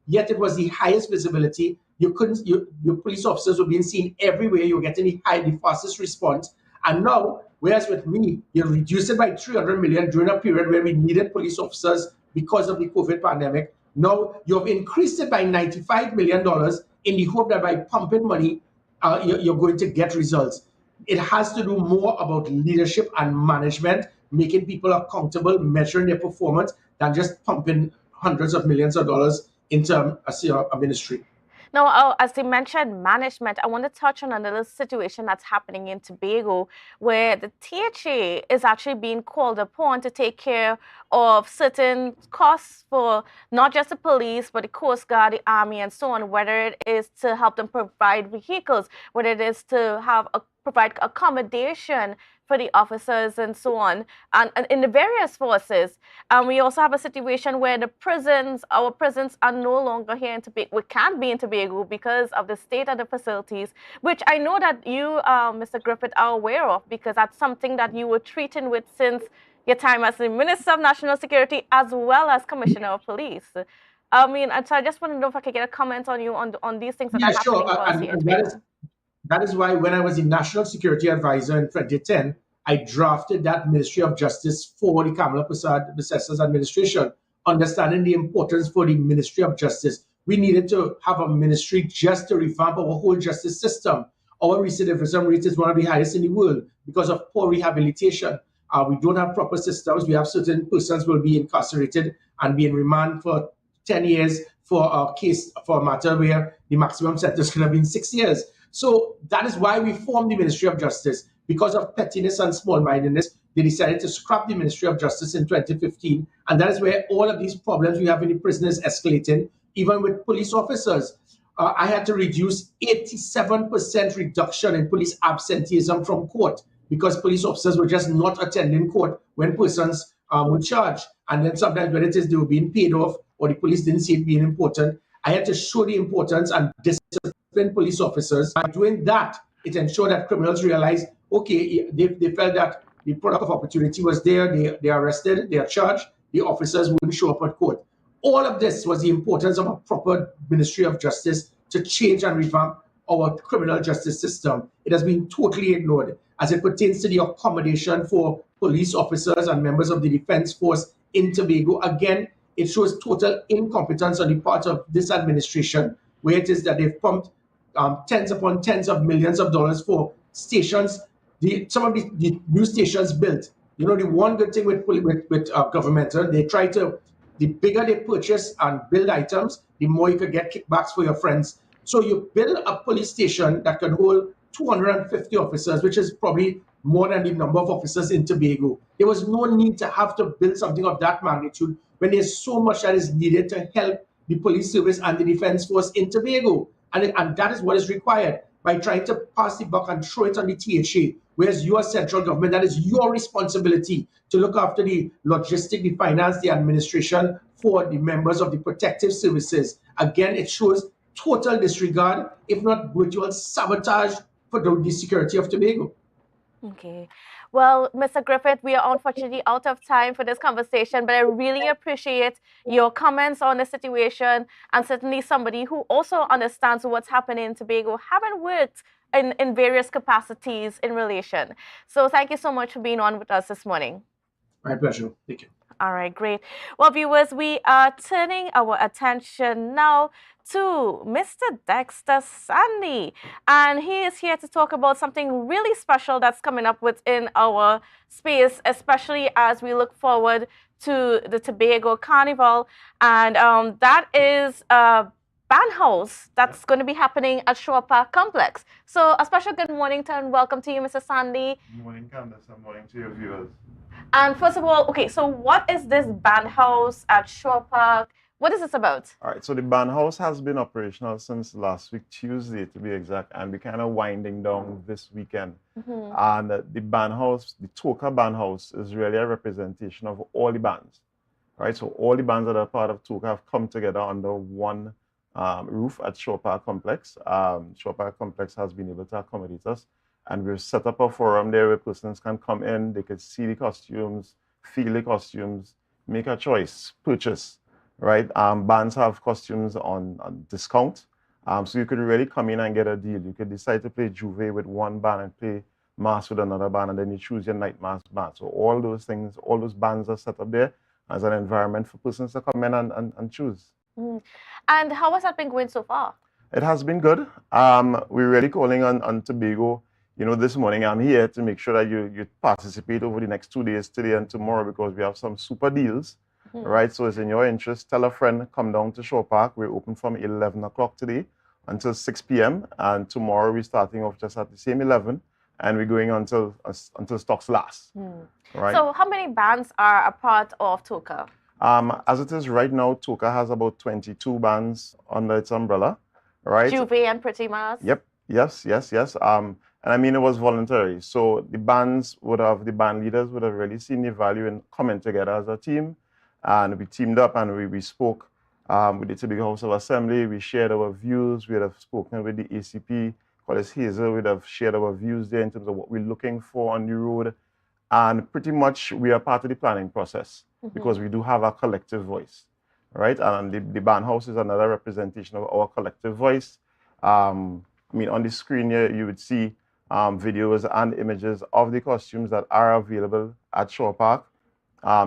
Yet it was the highest visibility. Your police officers were being seen everywhere. You're getting the fastest response. And now, whereas with me, you reduced it by $300 million during a period where we needed police officers because of the COVID pandemic. Now you've increased it by $95 million in the hope that by pumping money, you're going to get results. It has to do more about leadership and management, making people accountable, measuring their performance, than just pumping hundreds of millions of dollars into a ministry. Now, as you mentioned management, I want to touch on another situation that's happening in Tobago, where the THA is actually being called upon to take care of certain costs for not just the police, but the Coast Guard, the Army, and so on, whether it is to help them provide vehicles, whether it is to provide accommodation for the officers and so on, and in the various forces. And we also have a situation where our prisons are no longer here in Tobago. We can't be in Tobago because of the state of the facilities, which I know that you, Mr. Griffith, are aware of, because that's something that you were treating with since your time as the Minister of National Security as well as Commissioner of Police. I mean, so I just want to know if I could get a comment on you on these things that are happening for us here in Tobago. That is why when I was the National Security Advisor in 2010, I drafted that Ministry of Justice for the Kamala Persad administration, understanding the importance for the Ministry of Justice. We needed to have a ministry just to revamp our whole justice system. Our recidivism rate is one of the highest in the world because of poor rehabilitation. We don't have proper systems. We have certain persons will be incarcerated and be in remand for 10 years for a matter where the maximum sentence could have been 6 years. So that is why we formed the Ministry of Justice. Because of pettiness and small-mindedness, they decided to scrap the Ministry of Justice in 2015. And that is where all of these problems we have in the prison is escalating, even with police officers. I had to reduce 87% reduction in police absenteeism from court because police officers were just not attending court when persons were charged. And then sometimes when it is they were being paid off or the police didn't see it being important, I had to show the importance and discipline police officers. By doing that, it ensured that criminals realized, okay, they felt that the product of opportunity was there, they are arrested, they are charged, the officers wouldn't show up at court. All of this was the importance of a proper Ministry of Justice to change and revamp our criminal justice system. It has been totally ignored as it pertains to the accommodation for police officers and members of the defense force in Tobago. Again, it shows total incompetence on the part of this administration, where it is that they've pumped tens upon tens of millions of dollars for stations. Some of the new stations built. You know, the one good thing with governmental, they try to, the bigger they purchase and build items, the more you could get kickbacks for your friends. So you build a police station that can hold 250 officers, which is probably more than the number of officers in Tobago. There was no need to have to build something of that magnitude when there's so much that is needed to help the police service and the defense force in Tobago. And that is what is required by trying to pass the buck and throw it on the THA, whereas you are central government, that is your responsibility to look after the logistic, the finance, the administration for the members of the protective services. Again, it shows total disregard, if not virtual sabotage for the security of Tobago. Okay. Well, Mr. Griffith, we are unfortunately out of time for this conversation, but I really appreciate your comments on the situation, and certainly somebody who also understands what's happening in Tobago, having worked in various capacities in relation. So thank you so much for being on with us this morning. My pleasure. Thank you. All right, great. Well, viewers, we are turning our attention now to Mr. Dexter Sandy, and he is here to talk about something really special that's coming up within our space, especially as we look forward to the Tobago Carnival, and that is a band house that's going to be happening at Shore Park Complex. So a special good morning and welcome to you, Mr. Sandy. Good morning, Candace, and morning to your viewers. And first of all, okay, so what is this band house at Shore Park? What is this about? All right, so the band house has been operational since last week, Tuesday to be exact, and we're kind of winding down this weekend. And the band house, the Toka band house, is really a representation of all the bands, right? So all the bands that are part of Toka have come together under one roof at Shore Park Complex. Shore Park Complex has been able to accommodate us, and we've set up a forum there where persons can come in, they can see the costumes, feel the costumes, make a choice, purchase. Right, bands have costumes on discount, so you could really come in and get a deal. You could decide to play Juve with one band and play Mass with another band, and then you choose your night Mass band. So all those things, all those bands are set up there as an environment for persons to come in and choose. And how has that been going so far? It has been good. We're really calling on Tobago. You know, this morning I'm here to make sure that you participate over the next 2 days, today and tomorrow, because we have some super deals. Right, so it's in your interest. Tell a friend, come down to Shore Park. We're open from 11 o'clock today until 6 p.m. And tomorrow we're starting off just at the same 11, and we're going until stocks last. Right. So how many bands are a part of Toka? As it is right now, Toka has about 22 bands under its umbrella. Right. Juve and Pretty Mass. Yep. Yes. And I mean, it was voluntary. So the band leaders would have really seen the value in coming together as a team. And we teamed up and we spoke with the Tobago House of Assembly. We shared our views. We would have spoken with the ACP, Collis Hazel. We'd have shared our views there in terms of what we're looking for on the road. And pretty much we are part of the planning process because we do have a collective voice, right? And the band house is another representation of our collective voice. I mean, on the screen here, you would see videos and images of the costumes that are available at Shore Park.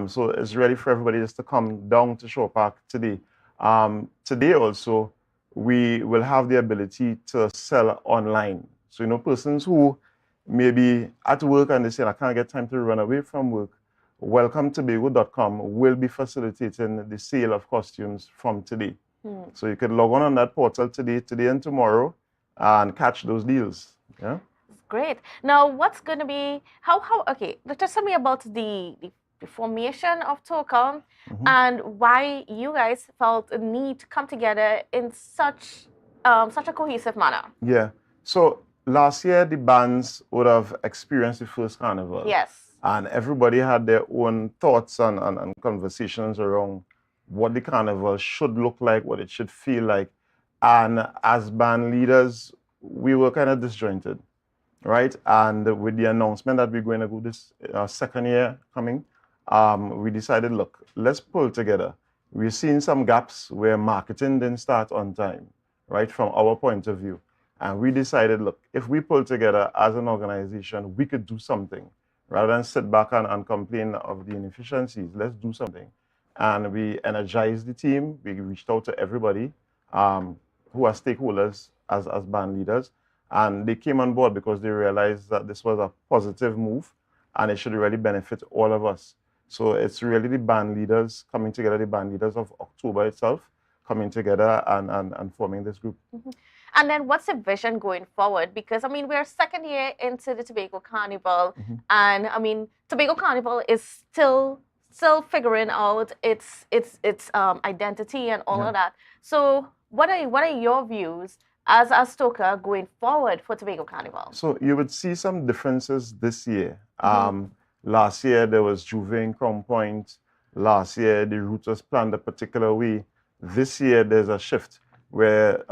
So it's ready for everybody just to come down to Shore Park today. Today also, we will have the ability to sell online. So, you know, persons who may be at work and they say, I can't get time to run away from work, welcometobago.com will be facilitating the sale of costumes from today. So you can log on that portal today and tomorrow and catch those deals. Yeah. Great. Now, what's going to be, okay, just tell me about the formation of Toka and why you guys felt a need to come together in such a cohesive manner. Yeah. So last year the bands would have experienced the first carnival. Yes. And everybody had their own thoughts and conversations around what the carnival should look like, what it should feel like. And as band leaders, we were kind of disjointed, right? And with the announcement that we're going to go this second year coming, we decided, look, let's pull together. We're seeing some gaps where marketing didn't start on time, right, from our point of view. And we decided, look, if we pull together as an organization, we could do something. Rather than sit back and complain of the inefficiencies, let's do something. And we energized the team. We reached out to everybody. who are stakeholders as band leaders, and they came on board because they realized that this was a positive move and it should really benefit all of us. So it's really the band leaders coming together, the band leaders of October itself, coming together and forming this group. And then what's the vision going forward? Because, I mean, we're second year into the Tobago Carnival, and, I mean, Tobago Carnival is still figuring out its identity and all of that. So what are your views as a stoker going forward for Tobago Carnival? So you would see some differences this year. Last year there was Juve in Crown Point. Last year the route was planned a particular way. This year there's a shift where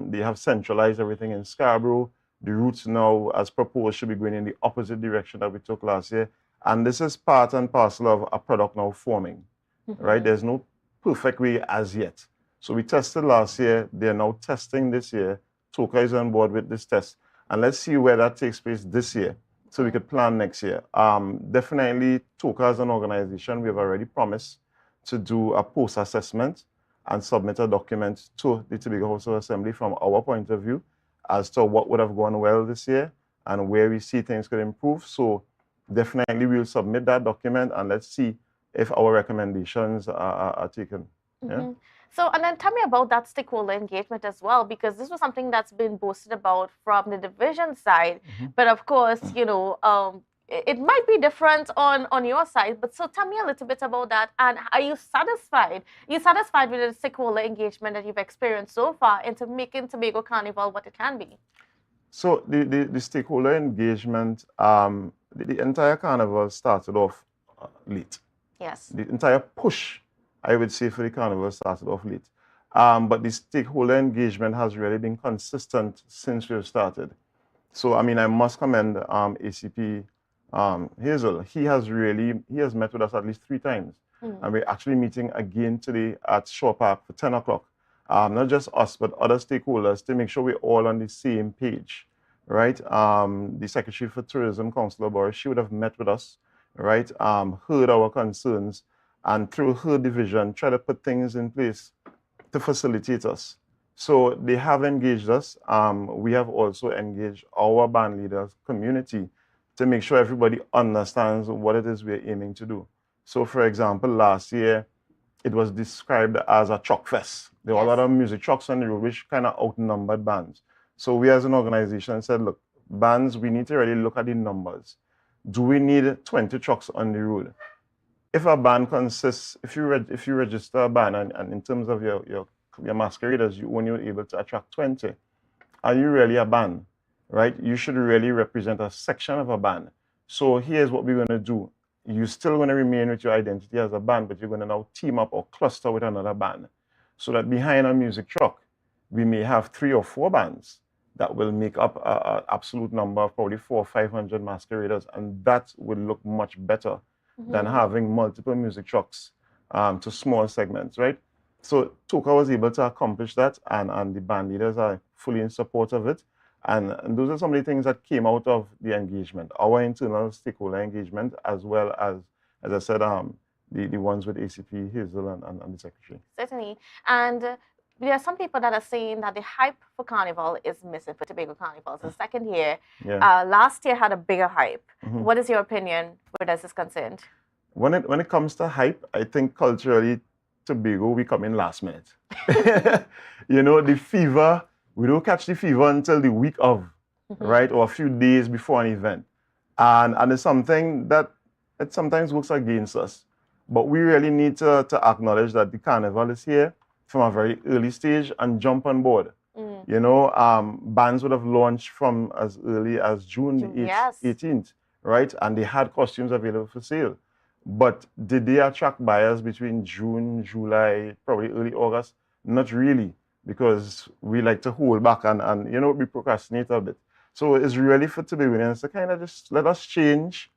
they have centralized everything in Scarborough. The routes now, as proposed, should be going in the opposite direction that we took last year. And this is part and parcel of a product now forming, right? There's no perfect way as yet. So we tested last year. They're now testing this year. Toka is on board with this test. And let's see where that takes place this year so we could plan next year. Definitely, Toka as an organization, we have already promised to do a post-assessment and submit a document to the Tobago House of Assembly from our point of view as to what would have gone well this year and where we see things could improve. So definitely we'll submit that document and let's see if our recommendations are taken. Yeah? So, and then tell me about that stakeholder engagement as well, because this was something that's been boasted about from the division side. But of course, you know, it might be different on your side, but so tell me a little bit about that. And are you satisfied? Are you satisfied with the stakeholder engagement that you've experienced so far into making Tobago Carnival what it can be? So the stakeholder engagement, the entire carnival started off late. Yes. The entire push, I would say, for the carnival started off late. But the stakeholder engagement has really been consistent since we've started. So, I mean, I must commend ACP Hazel. He has met with us at least 3 times. And we're actually meeting again today at Shore Park for 10 o'clock. Not just us, but other stakeholders to make sure we're all on the same page, right? The Secretary for Tourism, Councillor Boris, she would have met with us, right? Heard our concerns, and through her division, try to put things in place to facilitate us. So they have engaged us. We have also engaged our band leaders community to make sure everybody understands what it is we're aiming to do. So, for example, last year, it was described as a truck fest. There were a lot of music trucks on the road, which kind of outnumbered bands. So we as an organization said, look, bands, we need to really look at the numbers. Do we need 20 trucks on the road? If a band consists, if you register a band and in terms of your masqueraders, you only were able to attract 20, are you really a band, right? You should really represent a section of a band. So here's what we're going to do. You're still going to remain with your identity as a band, but you're going to now team up or cluster with another band. So that behind a music truck, we may have 3 or 4 bands that will make up an absolute number of probably 400 or 500 masqueraders. And that will look much better than having multiple music trucks to small segments, right? So Toka was able to accomplish that, and the band leaders are fully in support of it. And those are some of the things that came out of the engagement, our internal stakeholder engagement, as well as I said, the ones with ACP, Hazel, and the Secretary. Certainly. And there are some people that are saying that the hype for Carnival is missing for Tobago Carnival. It's the second year. Yeah. Last year had a bigger hype. What is your opinion where this is concerned? When it comes to hype, I think culturally, Tobago, we come in last minute. You know, the fever, we don't catch the fever until the week of, right? Or a few days before an event. And it's something that it sometimes works against us. But we really need to acknowledge that the carnival is here from a very early stage and jump on board. You know, bands would have launched from as early as June 18th, right? And they had costumes available for sale. But did they attract buyers between June, July, probably early August? Not really, because we like to hold back and you know, we procrastinate a bit. So it's really for Tobagoans to kind of just let us change.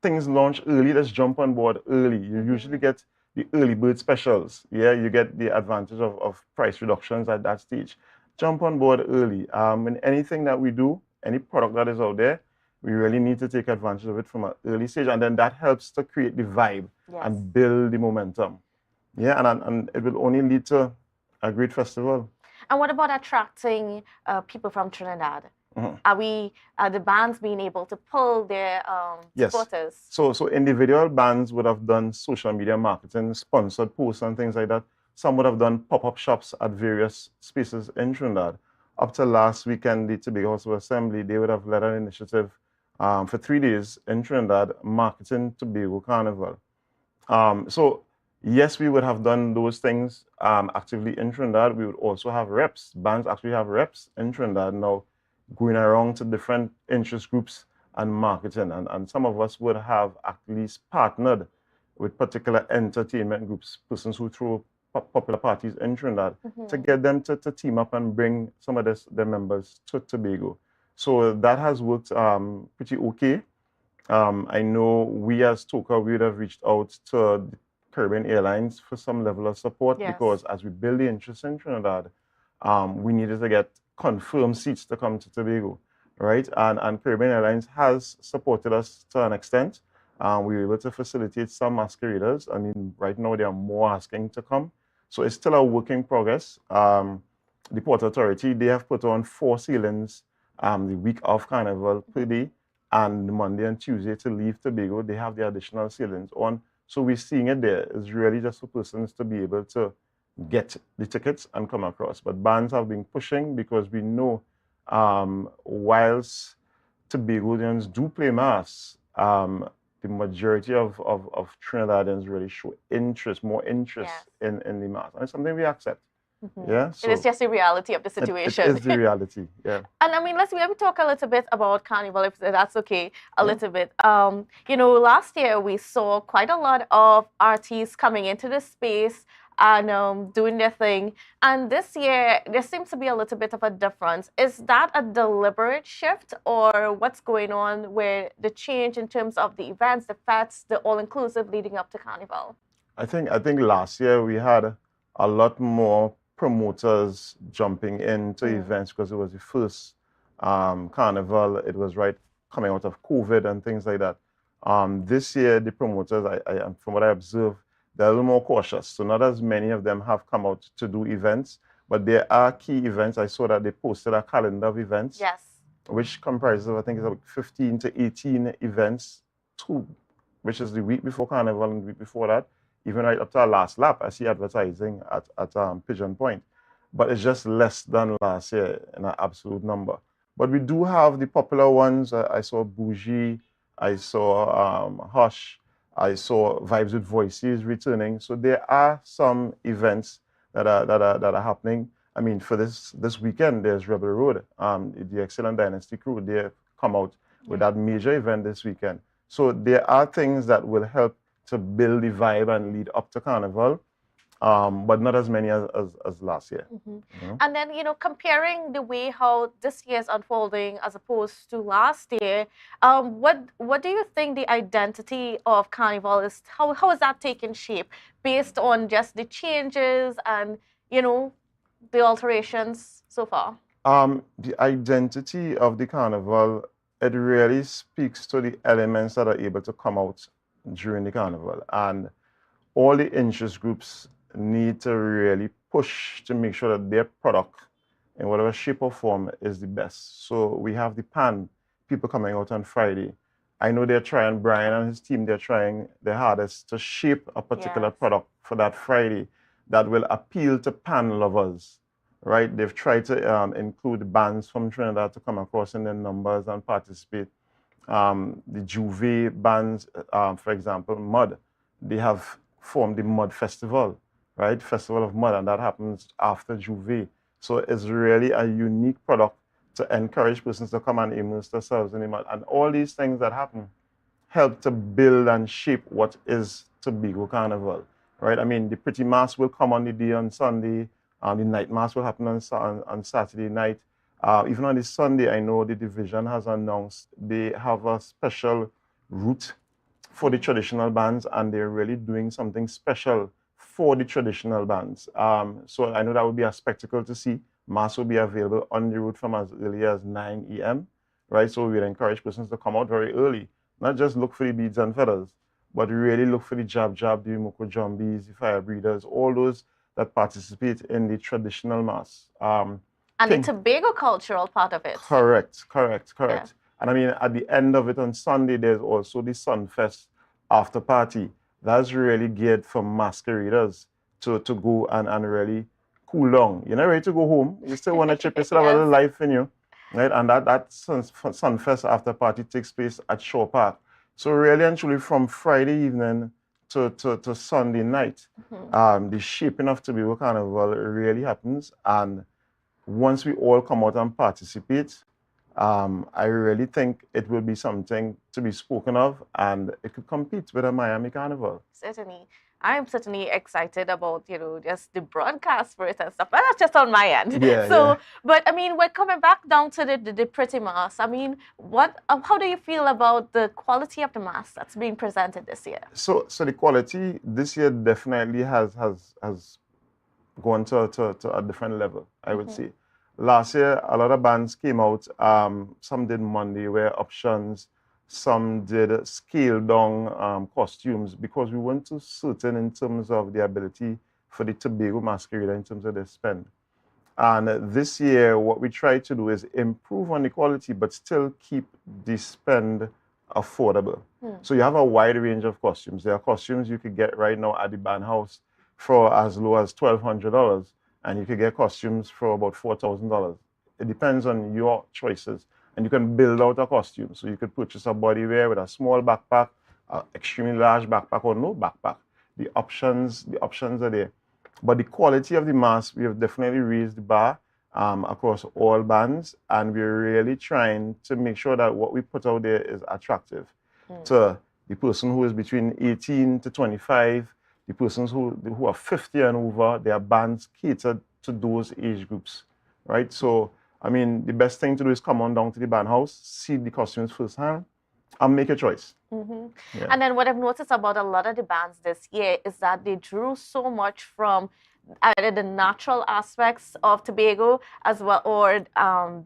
Things launch early, let's jump on board early. You usually get the early bird specials. Yeah, you get the advantage of price reductions at that stage. Jump on board early. In anything that we do, any product that is out there, we really need to take advantage of it from an early stage, and then that helps to create the vibe and build the momentum. Yeah, and it will only lead to a great festival. And what about attracting people from Trinidad? Mm-hmm. Are the bands being able to pull their Yes. supporters? So individual bands would have done social media marketing, sponsored posts and things like that. Some would have done pop-up shops at various spaces in Trinidad. Up to last weekend, the Tobago House of Assembly, they would have led an initiative for 3 days in Trinidad, marketing Tobago Carnival. So yes, we would have done those things actively in Trinidad. We would also have reps. Bands actually have reps in Trinidad now, going around to different interest groups and marketing. And some of us would have at least partnered with particular entertainment groups, persons who throw popular parties in Trinidad, to get them to team up and bring some of their members to Tobago. So that has worked pretty okay. I know we as TOCA, we would have reached out to the Caribbean Airlines for some level of support, because as we build the interest in Trinidad, we needed to get confirmed seats to come to Tobago, right? And Caribbean Airlines has supported us to an extent. We were able to facilitate some masqueraders. I mean, right now there are more asking to come. So it's still a work in progress. The Port Authority, they have put on 4 sailings the week of Carnival per day, and Monday and Tuesday to leave Tobago, they have the additional sailings on. So we're seeing it there. It's really just for persons to be able to get the tickets and come across. But bands have been pushing, because we know whilst Tobagonians do play mass, the majority of Trinidadians really show interest, more interest in the mass. And it's something we accept. Yeah, so it is just the reality of the situation. It is the reality, yeah. And I mean, let's maybe talk a little bit about Carnival, if that's okay, a little bit. You know, last year we saw quite a lot of artists coming into the space and doing their thing. And this year, there seems to be a little bit of a difference. Is that a deliberate shift, or what's going on with the change in terms of the events, the fetes, the all-inclusive leading up to Carnival? I think last year we had a lot more promoters jumping into events, because it was the first Carnival. It was right coming out of COVID and things like that. This year, the promoters, from what I observe, they're a little more cautious. So not as many of them have come out to do events, but there are key events. I saw that they posted a calendar of events, which comprises of, I think it's about 15 to 18 events, which is the week before Carnival and the week before that. Even right up to our last lap, I see advertising at Pigeon Point. But it's just less than last year in an absolute number. But we do have the popular ones. I saw Bougie, I saw Hush, I saw Vibes with Voices returning. So there are some events that are happening. I mean, for this weekend, there's Rebel Road, the Excellent Dynasty crew. They come out with that major event this weekend. So there are things that will help to build the vibe and lead up to Carnival, but not as many as last year. You know? And then, you know, comparing the way how this year is unfolding as opposed to last year, what do you think the identity of Carnival is? How is that taking shape based on just the changes and, you know, the alterations so far? The identity of the Carnival, it really speaks to the elements that are able to come out during the Carnival, and all the interest groups need to really push to make sure that their product in whatever shape or form is the best. So we have the pan people coming out on Friday. I know they're trying, Brian and his team, they're trying their hardest to shape a particular product for that Friday that will appeal to pan lovers, right? They've tried to include bands from Trinidad to come across in their numbers and participate. The Juve bands, for example, Mud, they have formed the Mud Festival, right? Festival of Mud, and that happens after Juve. So it's really a unique product to encourage persons to come and immerse themselves in the mud. And all these things that happen help to build and shape what is Tobago Carnival, right? I mean, the Pretty Mass will come on the day on Sunday. The Night Mass will happen on Saturday night. Even on the Sunday, I know the division has announced they have a special route for the traditional bands, and they're really doing something special for the traditional bands. So I know that would be a spectacle to see. Mass will be available on the route from as early as 9 a.m., right? So we'd encourage persons to come out very early, not just look for the beads and feathers, but really look for the jab, the Moko Jumbies, the fire breathers, all those that participate in the traditional mass. And the Tobago cultural part of it. Correct. Yeah. And I mean, at the end of it on Sunday, there's also the Sunfest after party. That's really geared for masqueraders to go and really cool down. You're not ready to go home. You still want to chip, you still have a little life in you. Right? And that Sunfest after party takes place at Shore Park. So really and truly from Friday evening to Sunday night, the shaping of Tobago Carnival really happens. And once we all come out and participate, I really think it will be something to be spoken of, and it could compete with a Miami Carnival. Certainly. I'm certainly excited about, just the broadcast for it and stuff, but that's just on my end. But I mean, we're coming back down to the pretty mass. I mean, how do you feel about the quality of the mass that's being presented this year? So the quality this year definitely has gone to a different level, I would say. Last year, a lot of bands came out. Some did Monday wear options. Some did scale down costumes because we weren't too certain in terms of the ability for the Tobago masquerader in terms of their spend. And this year, what we tried to do is improve on the quality, but still keep the spend affordable. So you have a wide range of costumes. There are costumes you could get right now at the band house for as low as $1,200. And you can get costumes for about $4,000. It depends on your choices. And you can build out a costume. So you could purchase a bodywear with a small backpack, an extremely large backpack, or no backpack. The options are there. But the quality of the mask, we have definitely raised the bar across all bands. And we're really trying to make sure that what we put out there is attractive to the person who is between 18 to 25, the persons who are 50 and over. Their bands catered to those age groups, right? So, I mean, the best thing to do is come on down to the band house, see the costumes firsthand, and make a choice. And then what I've noticed about a lot of the bands this year is that they drew so much from either the natural aspects of Tobago as well, or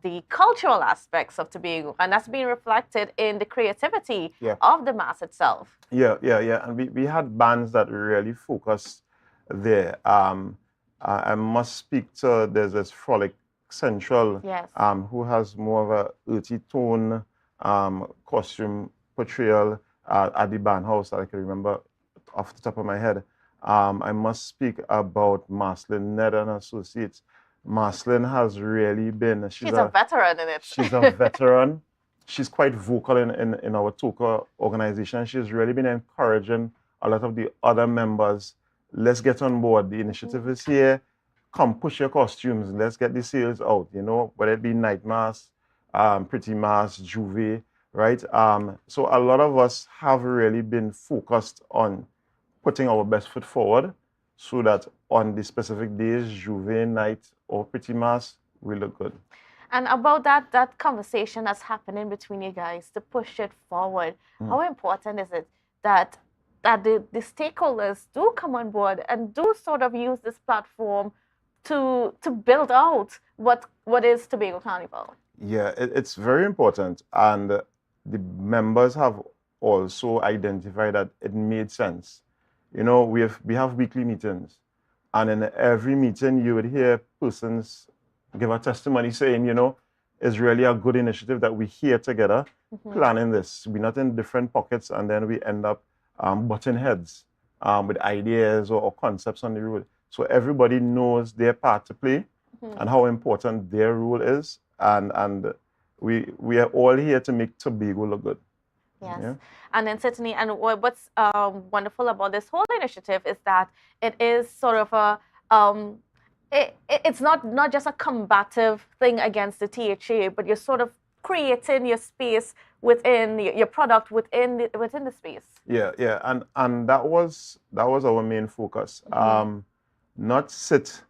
the cultural aspects of Tobago, and that's being reflected in the creativity of the mass itself. Yeah. And we had bands that really focused there. I must speak to, there's this Frolic Central, who has more of a earthy tone costume portrayal at the band house that I can remember off the top of my head. I must speak about Marceline Ned and Associates. Marceline has really been... She's a veteran in it. She's a veteran. She's quite vocal in our Toka organization. She's really been encouraging a lot of the other members. Let's get on board. The initiative is here. Come, push your costumes. Let's get the sales out, whether it be night mass, pretty mass, Juve, right? So a lot of us have really been focused on putting our best foot forward so that on the specific days, Juve, night, or pretty mass, we look good. And about that conversation that's happening between you guys to push it forward, how important is it that the stakeholders do come on board and do sort of use this platform to build out what is Tobago Carnival? Yeah, it's very important. And the members have also identified that it made sense. We have weekly meetings, and in every meeting you would hear persons give a testimony saying, it's really a good initiative that we're here together planning this. We're not in different pockets, and then we end up butting heads with ideas or concepts on the road. So everybody knows their part to play and how important their role is, and we are all here to make Tobago look good. Yes. Yeah. And then certainly, and what's wonderful about this whole initiative is that it is sort of it's not just a combative thing against the THA, but you're sort of creating your space within your product within the space. Yeah, and that was our main focus. Not sit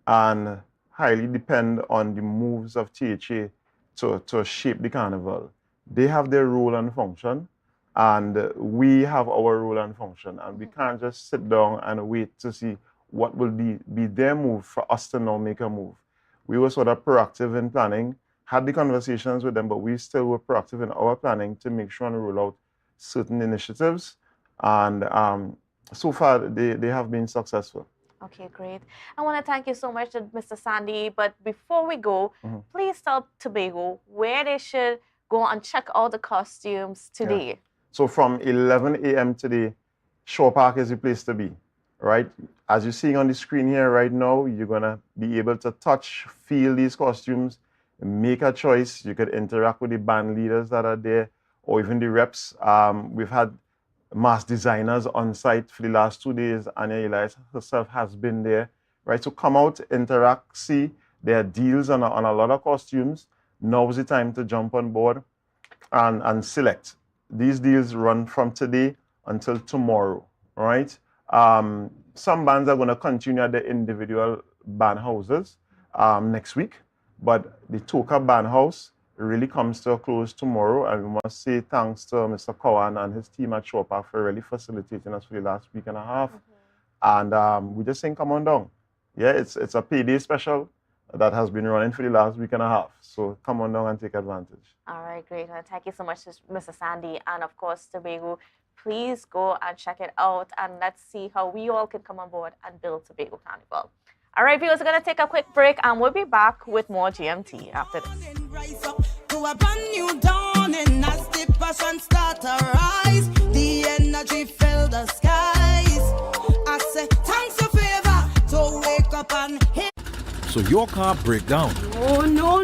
and highly depend on the moves of THA to shape the carnival. They have their role and function, and we have our role and function, and we can't just sit down and wait to see what will be their move for us to now make a move. We were sort of proactive in planning, had the conversations with them, but we still were proactive in our planning to make sure and roll out certain initiatives, and so far they have been successful. Okay, great. I want to thank you so much, Mr. Sandy. But before we go, please tell Tobago where they should go and check out the costumes today. Yeah. So from 11 a.m. today, Shore Park is the place to be, right? As you're seeing on the screen here right now, you're going to be able to touch, feel these costumes, make a choice. You could interact with the band leaders that are there or even the reps. We've had mass designers on site for the last 2 days. Anya Elias herself has been there, right? So come out, interact, see. There are deals on a lot of costumes. Now's the time to jump on board and select. These deals run from today until tomorrow, right? Some bands are going to continue at the individual band houses next week, but the Toka band house really comes to a close tomorrow, and we must say thanks to Mr. Cowan and his team at Shore Park for really facilitating us for the last week and a half. And we just saying, come on down. Yeah, it's a payday special that has been running for the last week and a half. So come on down and take advantage. All right, great. Thank you so much, Mr. Sandy. And of course, Tobago, please go and check it out. And let's see how we all can come on board and build Tobago Carnival. All right, viewers, we're going to take a quick break and we'll be back with more GMT after this. Rise up to a brand new dawning as the passion start to rise. The energy fill the skies. I say thanks for favor to wake up and hit. So your car break down. Oh, no,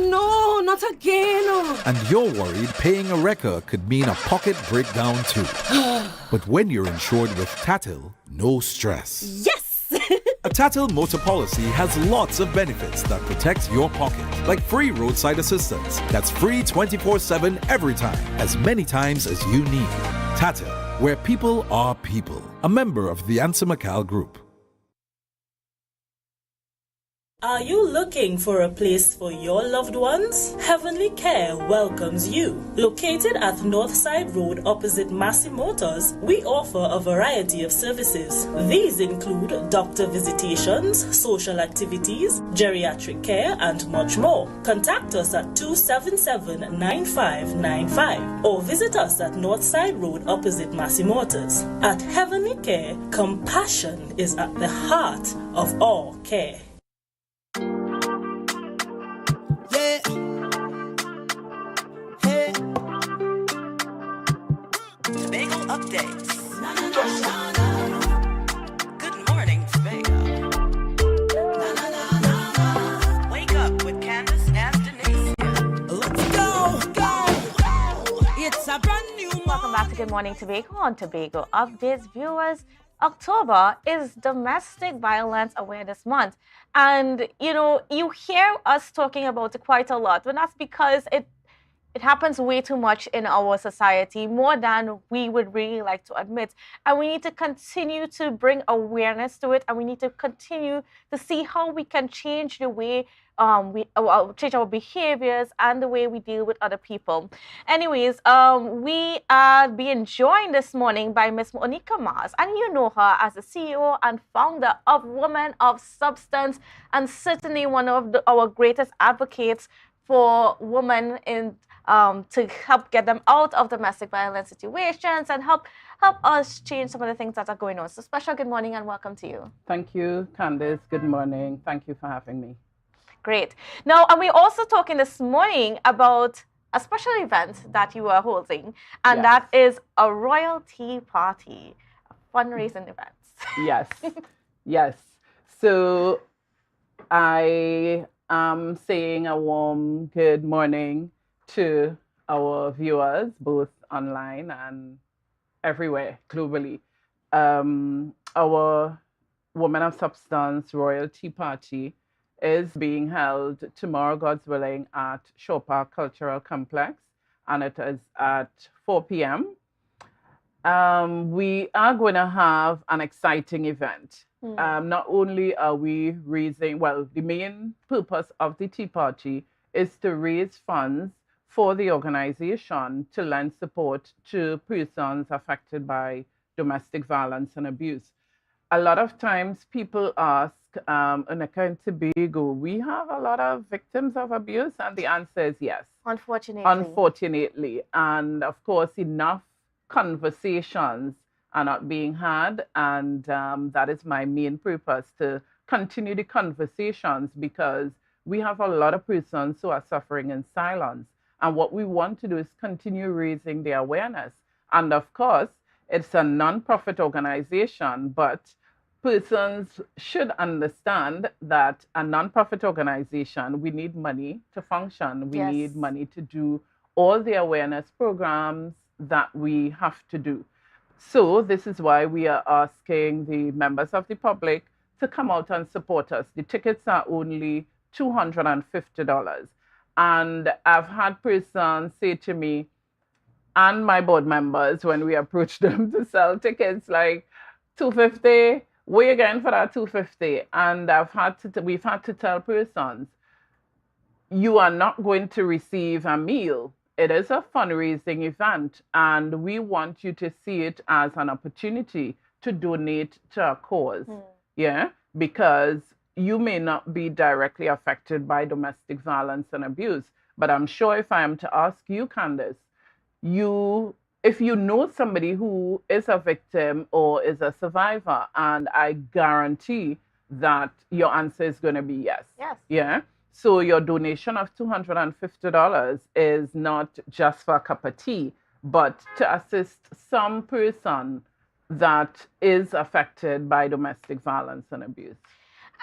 not again. And you're worried paying a wrecker could mean a pocket breakdown too. But when you're insured with Tatil, no stress. Yes! A Tatil motor policy has lots of benefits that protect your pocket, like free roadside assistance. That's free 24/7 every time, as many times as you need. Tatil, where people are people. A member of the Ansa McCall Group. Are you looking for a place for your loved ones? Heavenly Care welcomes you. Located at Northside Road opposite Massey Motors, we offer a variety of services. These include doctor visitations, social activities, geriatric care, and much more. Contact us at 277-9595 or visit us at Northside Road opposite Massey Motors. At Heavenly Care, compassion is at the heart of all care. Tobago updates. Good morning, Tobago. Wake up with Candace and Denise. Let's go. It's a brand new morning. Welcome back to Good Morning Tobago on Tobago Updates. Viewers, October is Domestic Violence Awareness Month. And, you hear us talking about it quite a lot. And that's because it happens way too much in our society, more than we would really like to admit. And we need to continue to bring awareness to it, and we need to continue to see how we can change the way change our behaviors and the way we deal with other people. Anyways, we are being joined this morning by Miss Monica Mars, and you know her as the CEO and founder of Women of Substance, and certainly one of our greatest advocates for women in to help get them out of domestic violence situations and help us change some of the things that are going on. So special good morning and welcome to you. Thank you, Candice. Good morning. Thank you for having me. Great. Now, and we're also talking this morning about a special event that you are holding, and that is a royalty party, a fundraising event. Yes. Yes. So I am saying a warm good morning to our viewers, both online and everywhere globally. Our Women of Substance Royalty Party is being held tomorrow, God's willing, at Shore Park Cultural Complex, and it is at 4 p.m. We are going to have an exciting event. Not only are we raising, the main purpose of the Tea Party is to raise funds for the organization to lend support to persons affected by domestic violence and abuse. A lot of times people ask, in Tobago, we have a lot of victims of abuse, and the answer is yes. Unfortunately. Unfortunately. And of course, enough conversations are not being had. And that is my main purpose, to continue the conversations, because we have a lot of persons who are suffering in silence. And what we want to do is continue raising the awareness. And of course, it's a non-profit organization, but persons should understand that a non-profit organization, we need money to function. We need money to do all the awareness programs that we have to do. So this is why we are asking the members of the public to come out and support us. The tickets are only $250. And I've had persons say to me, and my board members, when we approach them to sell tickets, like, $250, where you getting for that $250? And we've had to tell persons, you are not going to receive a meal. It is a fundraising event, and we want you to see it as an opportunity to donate to a cause. Yeah, because you may not be directly affected by domestic violence and abuse, but I'm sure if I am to ask you, Candace, if you know somebody who is a victim or is a survivor, and I guarantee that your answer is going to be yes. Yes. Yeah. So your donation of $250 is not just for a cup of tea, but to assist some person that is affected by domestic violence and abuse.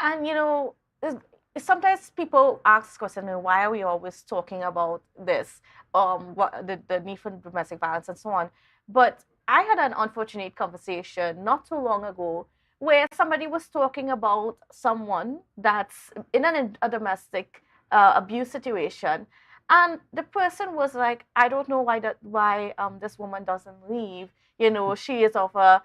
And sometimes people ask questions, why are we always talking about this, what the need for domestic violence and so on. But I had an unfortunate conversation not too long ago where somebody was talking about someone that's in a domestic abuse situation, and the person was like, I don't know why this woman doesn't leave. She is of a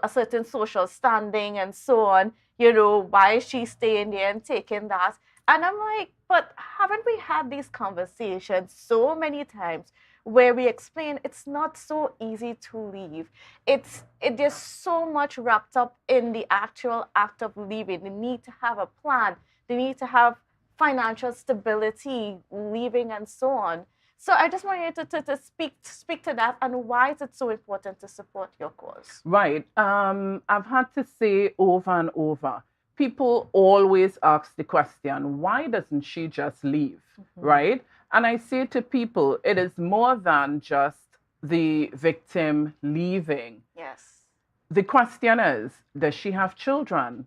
certain social standing and so on. Why is she staying there and taking that? And I'm like, but haven't we had these conversations so many times where we explain it's not so easy to leave? There's so much wrapped up in the actual act of leaving. They need to have a plan. They need to have financial stability, leaving, and so on. So I just wanted to speak to that, and why is it so important to support your cause? Right. I've had to say over and over, people always ask the question, why doesn't she just leave? Right? And I say to people, it is more than just the victim leaving. Yes. The question is, does she have children?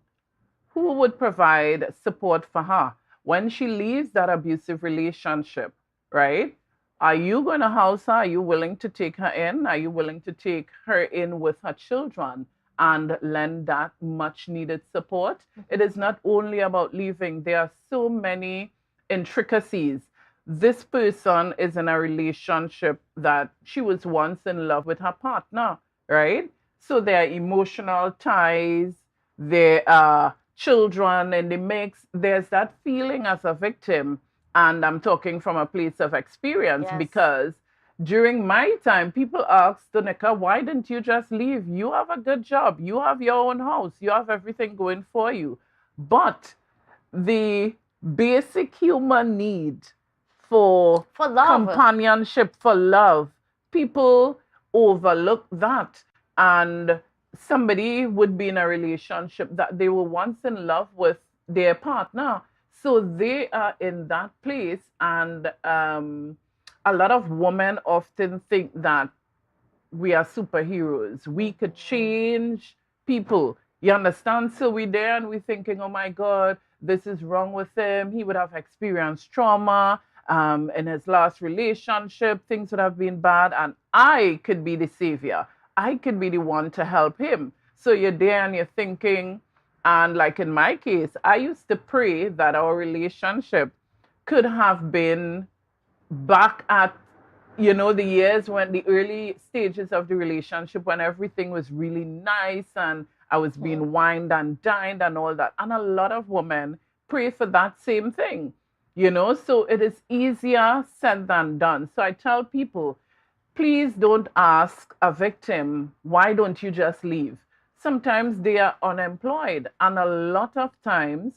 Who would provide support for her when she leaves that abusive relationship, right? Are you going to house her? Are you willing to take her in? Are you willing to take her in with her children and lend that much needed support? It is not only about leaving. There are so many intricacies. This person is in a relationship that she was once in love with her partner, right? So there are emotional ties, there are children in the mix. There's that feeling as a victim. And I'm talking from a place of experience, because during my time, people asked, Donika, why didn't you just leave? You have a good job. You have your own house. You have everything going for you. But the basic human need for love, companionship, for love, people overlook that. And somebody would be in a relationship that they were once in love with their partner. So they are in that place, and a lot of women often think that we are superheroes. We could change people. You understand? So we're there and we're thinking, oh my God, this is wrong with him. He would have experienced trauma in his last relationship. Things would have been bad, and I could be the savior. I could be the one to help him. So you're there and you're thinking, and like in my case, I used to pray that our relationship could have been back at, the years when the early stages of the relationship, when everything was really nice and I was being wined and dined and all that. And a lot of women pray for that same thing, so it is easier said than done. So I tell people, please don't ask a victim, why don't you just leave? Sometimes they are unemployed, and a lot of times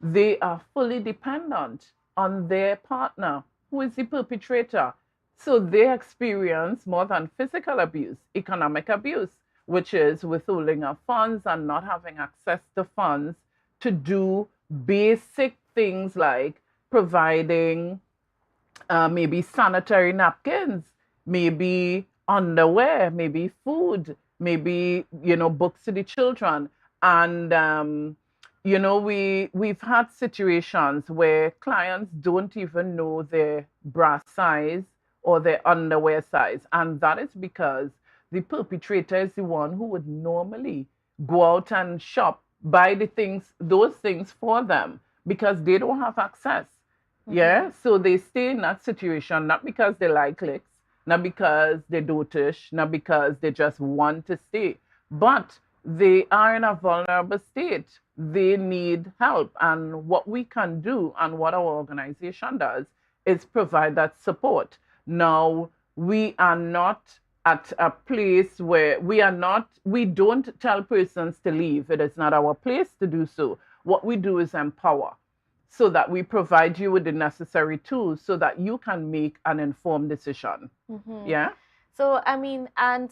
they are fully dependent on their partner, who is the perpetrator. So they experience more than physical abuse, economic abuse. which is withholding of funds and not having access to funds to do basic things like providing maybe sanitary napkins, maybe underwear, maybe food, maybe, books to the children. And, we've had situations where clients don't even know their bra size or their underwear size. And that is because the perpetrator is the one who would normally go out and shop, buy those things for them, because they don't have access. Yeah, so they stay in that situation, not because they like clicks, not because they're dotish, not because they just want to stay, but they are in a vulnerable state. They need help. And what we can do and what our organization does is provide that support. Now, we are not at a place where we don't tell persons to leave. It is not our place to do so. What we do is empower, so that we provide you with the necessary tools so that you can make an informed decision. Yeah. So, and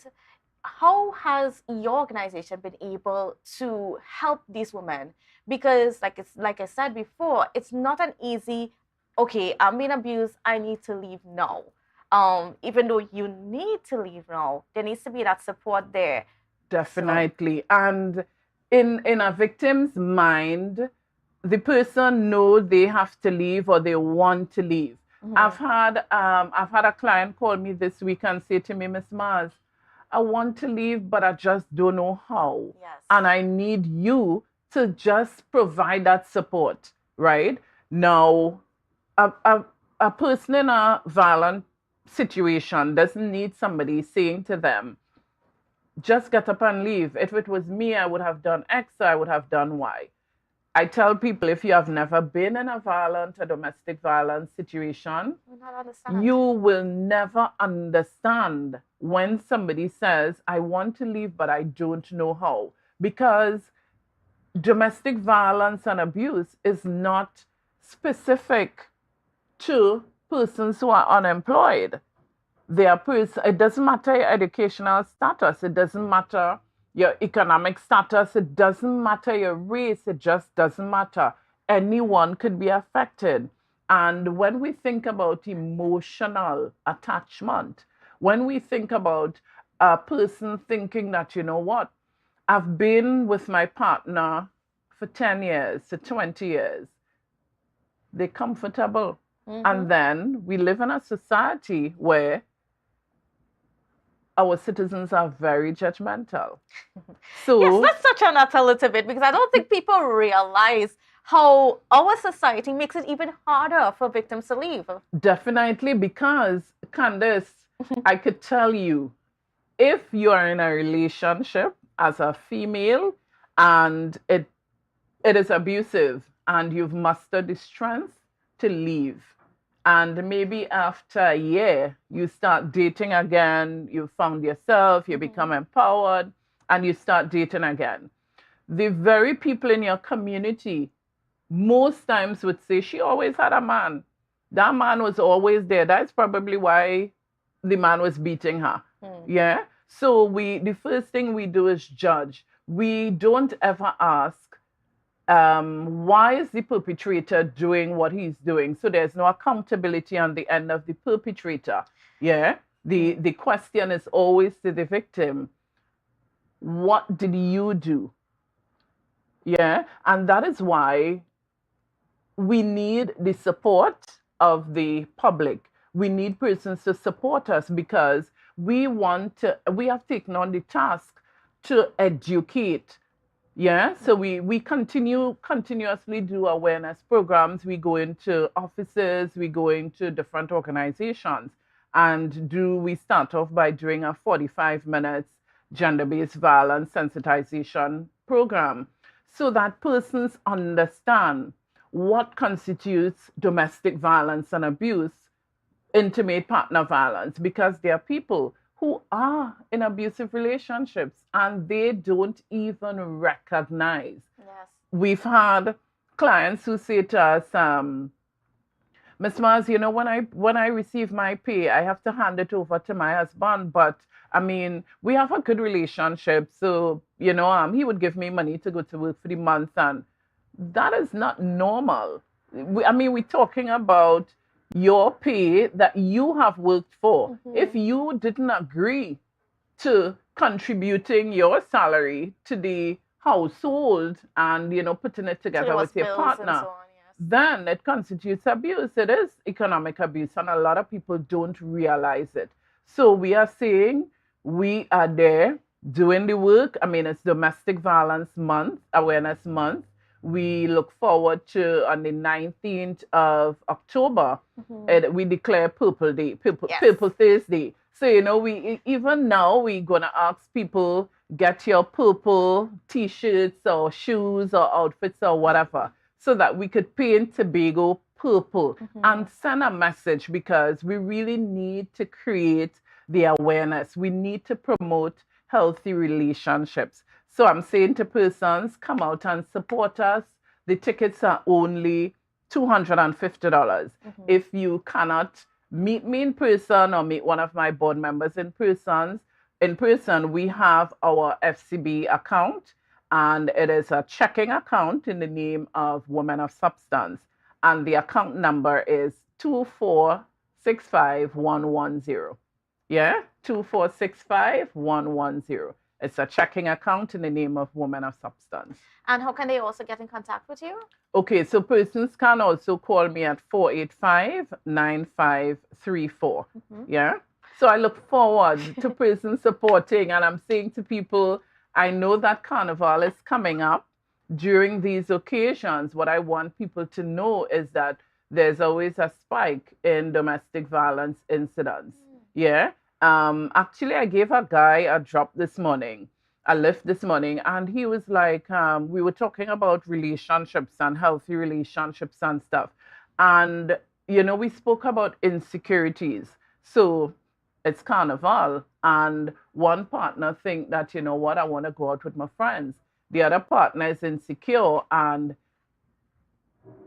how has your organization been able to help these women? Because like I said before, it's not an easy, okay, I'm being abused, I need to leave now. Even though you need to leave now, there needs to be that support there. Definitely. So. And in a victim's mind, the person knows they have to leave or they want to leave. I've had a client call me this week and say to me, Miss Mars, I want to leave, but I just don't know how. Yes. And I need you to just provide that support, right? Now, a person in a violent situation doesn't need somebody saying to them, just get up and leave. If it was me, I would have done X, I would have done Y. I tell people, if you have never been in a domestic violence situation, you will never understand when somebody says, I want to leave, but I don't know how. Because domestic violence and abuse is not specific to persons who are unemployed. It doesn't matter your educational status. It doesn't matter your economic status, it doesn't matter your race, it just doesn't matter. Anyone could be affected. And when we think about emotional attachment, when we think about a person thinking that, you know what, I've been with my partner for 10 years to 20 years, they're comfortable. And then we live in a society where our citizens are very judgmental. So yes, let's touch on that a little bit, because I don't think people realize how our society makes it even harder for victims to leave. Definitely, because, Candace, I could tell you, if you are in a relationship as a female and it is abusive and you've mustered the strength to leave, and maybe after a year, you start dating again, you found yourself, you become empowered, and you start dating again. The very people in your community most times would say, she always had a man. That man was always there. That's probably why the man was beating her. Yeah? So the first thing we do is judge. We don't ever ask, why is the perpetrator doing what he's doing? So there's no accountability on the end of the perpetrator. Yeah. The question is always to the victim, what did you do? Yeah. And that is why we need the support of the public. We need persons to support us, because we have taken on the task to educate. Yeah, so we continuously do awareness programs. We go into offices, we go into different organizations, and we start off by doing a 45 minutes gender-based violence sensitization program, so that persons understand what constitutes domestic violence and abuse, intimate partner violence, because there are people who are in abusive relationships and they don't even recognize. Yes. We've had clients who say to us, Miss Mars, you know, when I receive my pay, I have to hand it over to my husband. But I mean, we have a good relationship. So, you know, he would give me money to go to work for the month, and that is not normal. I mean, we're talking about your pay that you have worked for. If you didn't agree to contributing your salary to the household and, you know, putting it together with your partner, then it constitutes abuse. It is economic abuse, and a lot of people don't realize it. So we are saying we are there doing the work. I mean, it's Domestic Violence Month, Awareness Month. We look forward to, on the 19th of October, we declare Purple Day, Purple Thursday. So, you know, even now we're going to ask people, get your purple T-shirts or shoes or outfits or whatever, so that we could paint Tobago purple and send a message, because we really need to create the awareness. We need to promote healthy relationships. So I'm saying to persons, come out and support us. The tickets are only $250. If you cannot meet me in person or meet one of my board members in person, we have our FCB account, and it is a checking account in the name of Women of Substance. And the account number is 2465110. Yeah, 2465110. It's a checking account in the name of Women of Substance. And how can they also get in contact with you? Okay, so persons can also call me at 485-9534. Yeah. So I look forward to persons supporting, and I'm saying to people, I know that Carnival is coming up. During these occasions, what I want people to know is that there's always a spike in domestic violence incidents. Yeah. Actually, I gave a guy a drop this morning, a lift this morning, and he was like, we were talking about relationships and healthy relationships and stuff. And, you know, we spoke about insecurities. So it's Carnival, and one partner think that, you know what, I want to go out with my friends. The other partner is insecure, and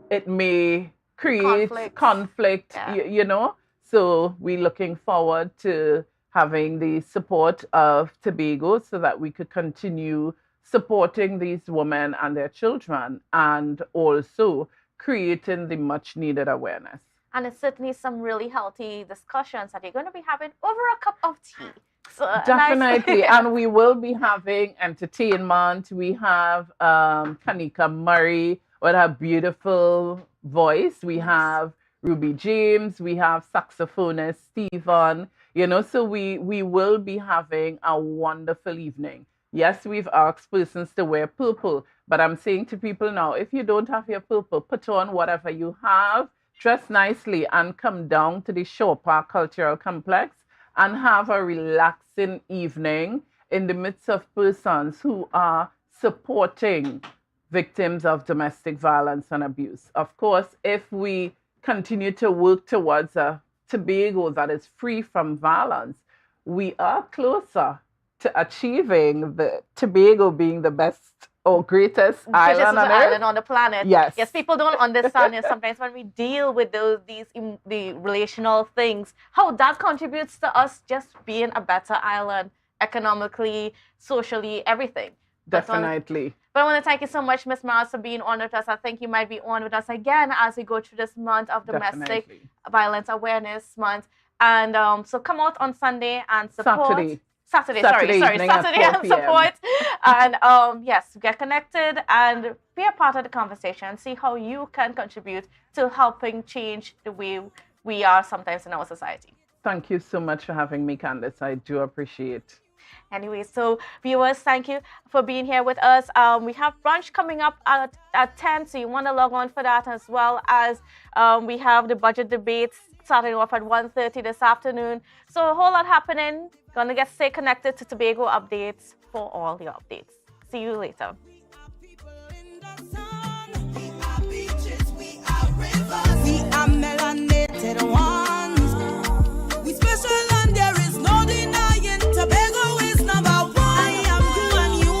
it may create conflict, you know. So we're looking forward to having the support of Tobago so that we could continue supporting these women and their children, and also creating the much needed awareness. And it's certainly some really healthy discussions that you're going to be having over a cup of tea. So definitely. And we will be having entertainment. We have Kanika Murray with her beautiful voice. We have Ruby James. We have saxophonist Stephen. You know, so we will be having a wonderful evening. Yes, we've asked persons to wear purple, but I'm saying to people now, if you don't have your purple, put on whatever you have, dress nicely, and come down to the Shore Park Cultural Complex and have a relaxing evening in the midst of persons who are supporting victims of domestic violence and abuse. Of course, if we continue to work towards a Tobago that is free from violence, we are closer to achieving the Tobago being the best or greatest island on the planet. Yes. Yes, people don't understand it sometimes when we deal with the relational things, how that contributes to us just being a better island, economically, socially, everything. Definitely. But I want to thank you so much, Ms. Miles, for being on with us. I think you might be on with us again as we go through this month of Domestic Violence Awareness Month. And so come out on Sunday and support. Saturday and support. And yes, get connected and be a part of the conversation. See how you can contribute to helping change the way we are sometimes in our society. Thank you so much for having me, Candice. I do appreciate. Anyway, so viewers, thank you for being here with us. We have brunch coming up at 10, so you want to log on for that, as well as we have the budget debates starting off at 1:30 this afternoon. So a whole lot happening. Gonna stay connected to Tobago updates for all the updates. See you later.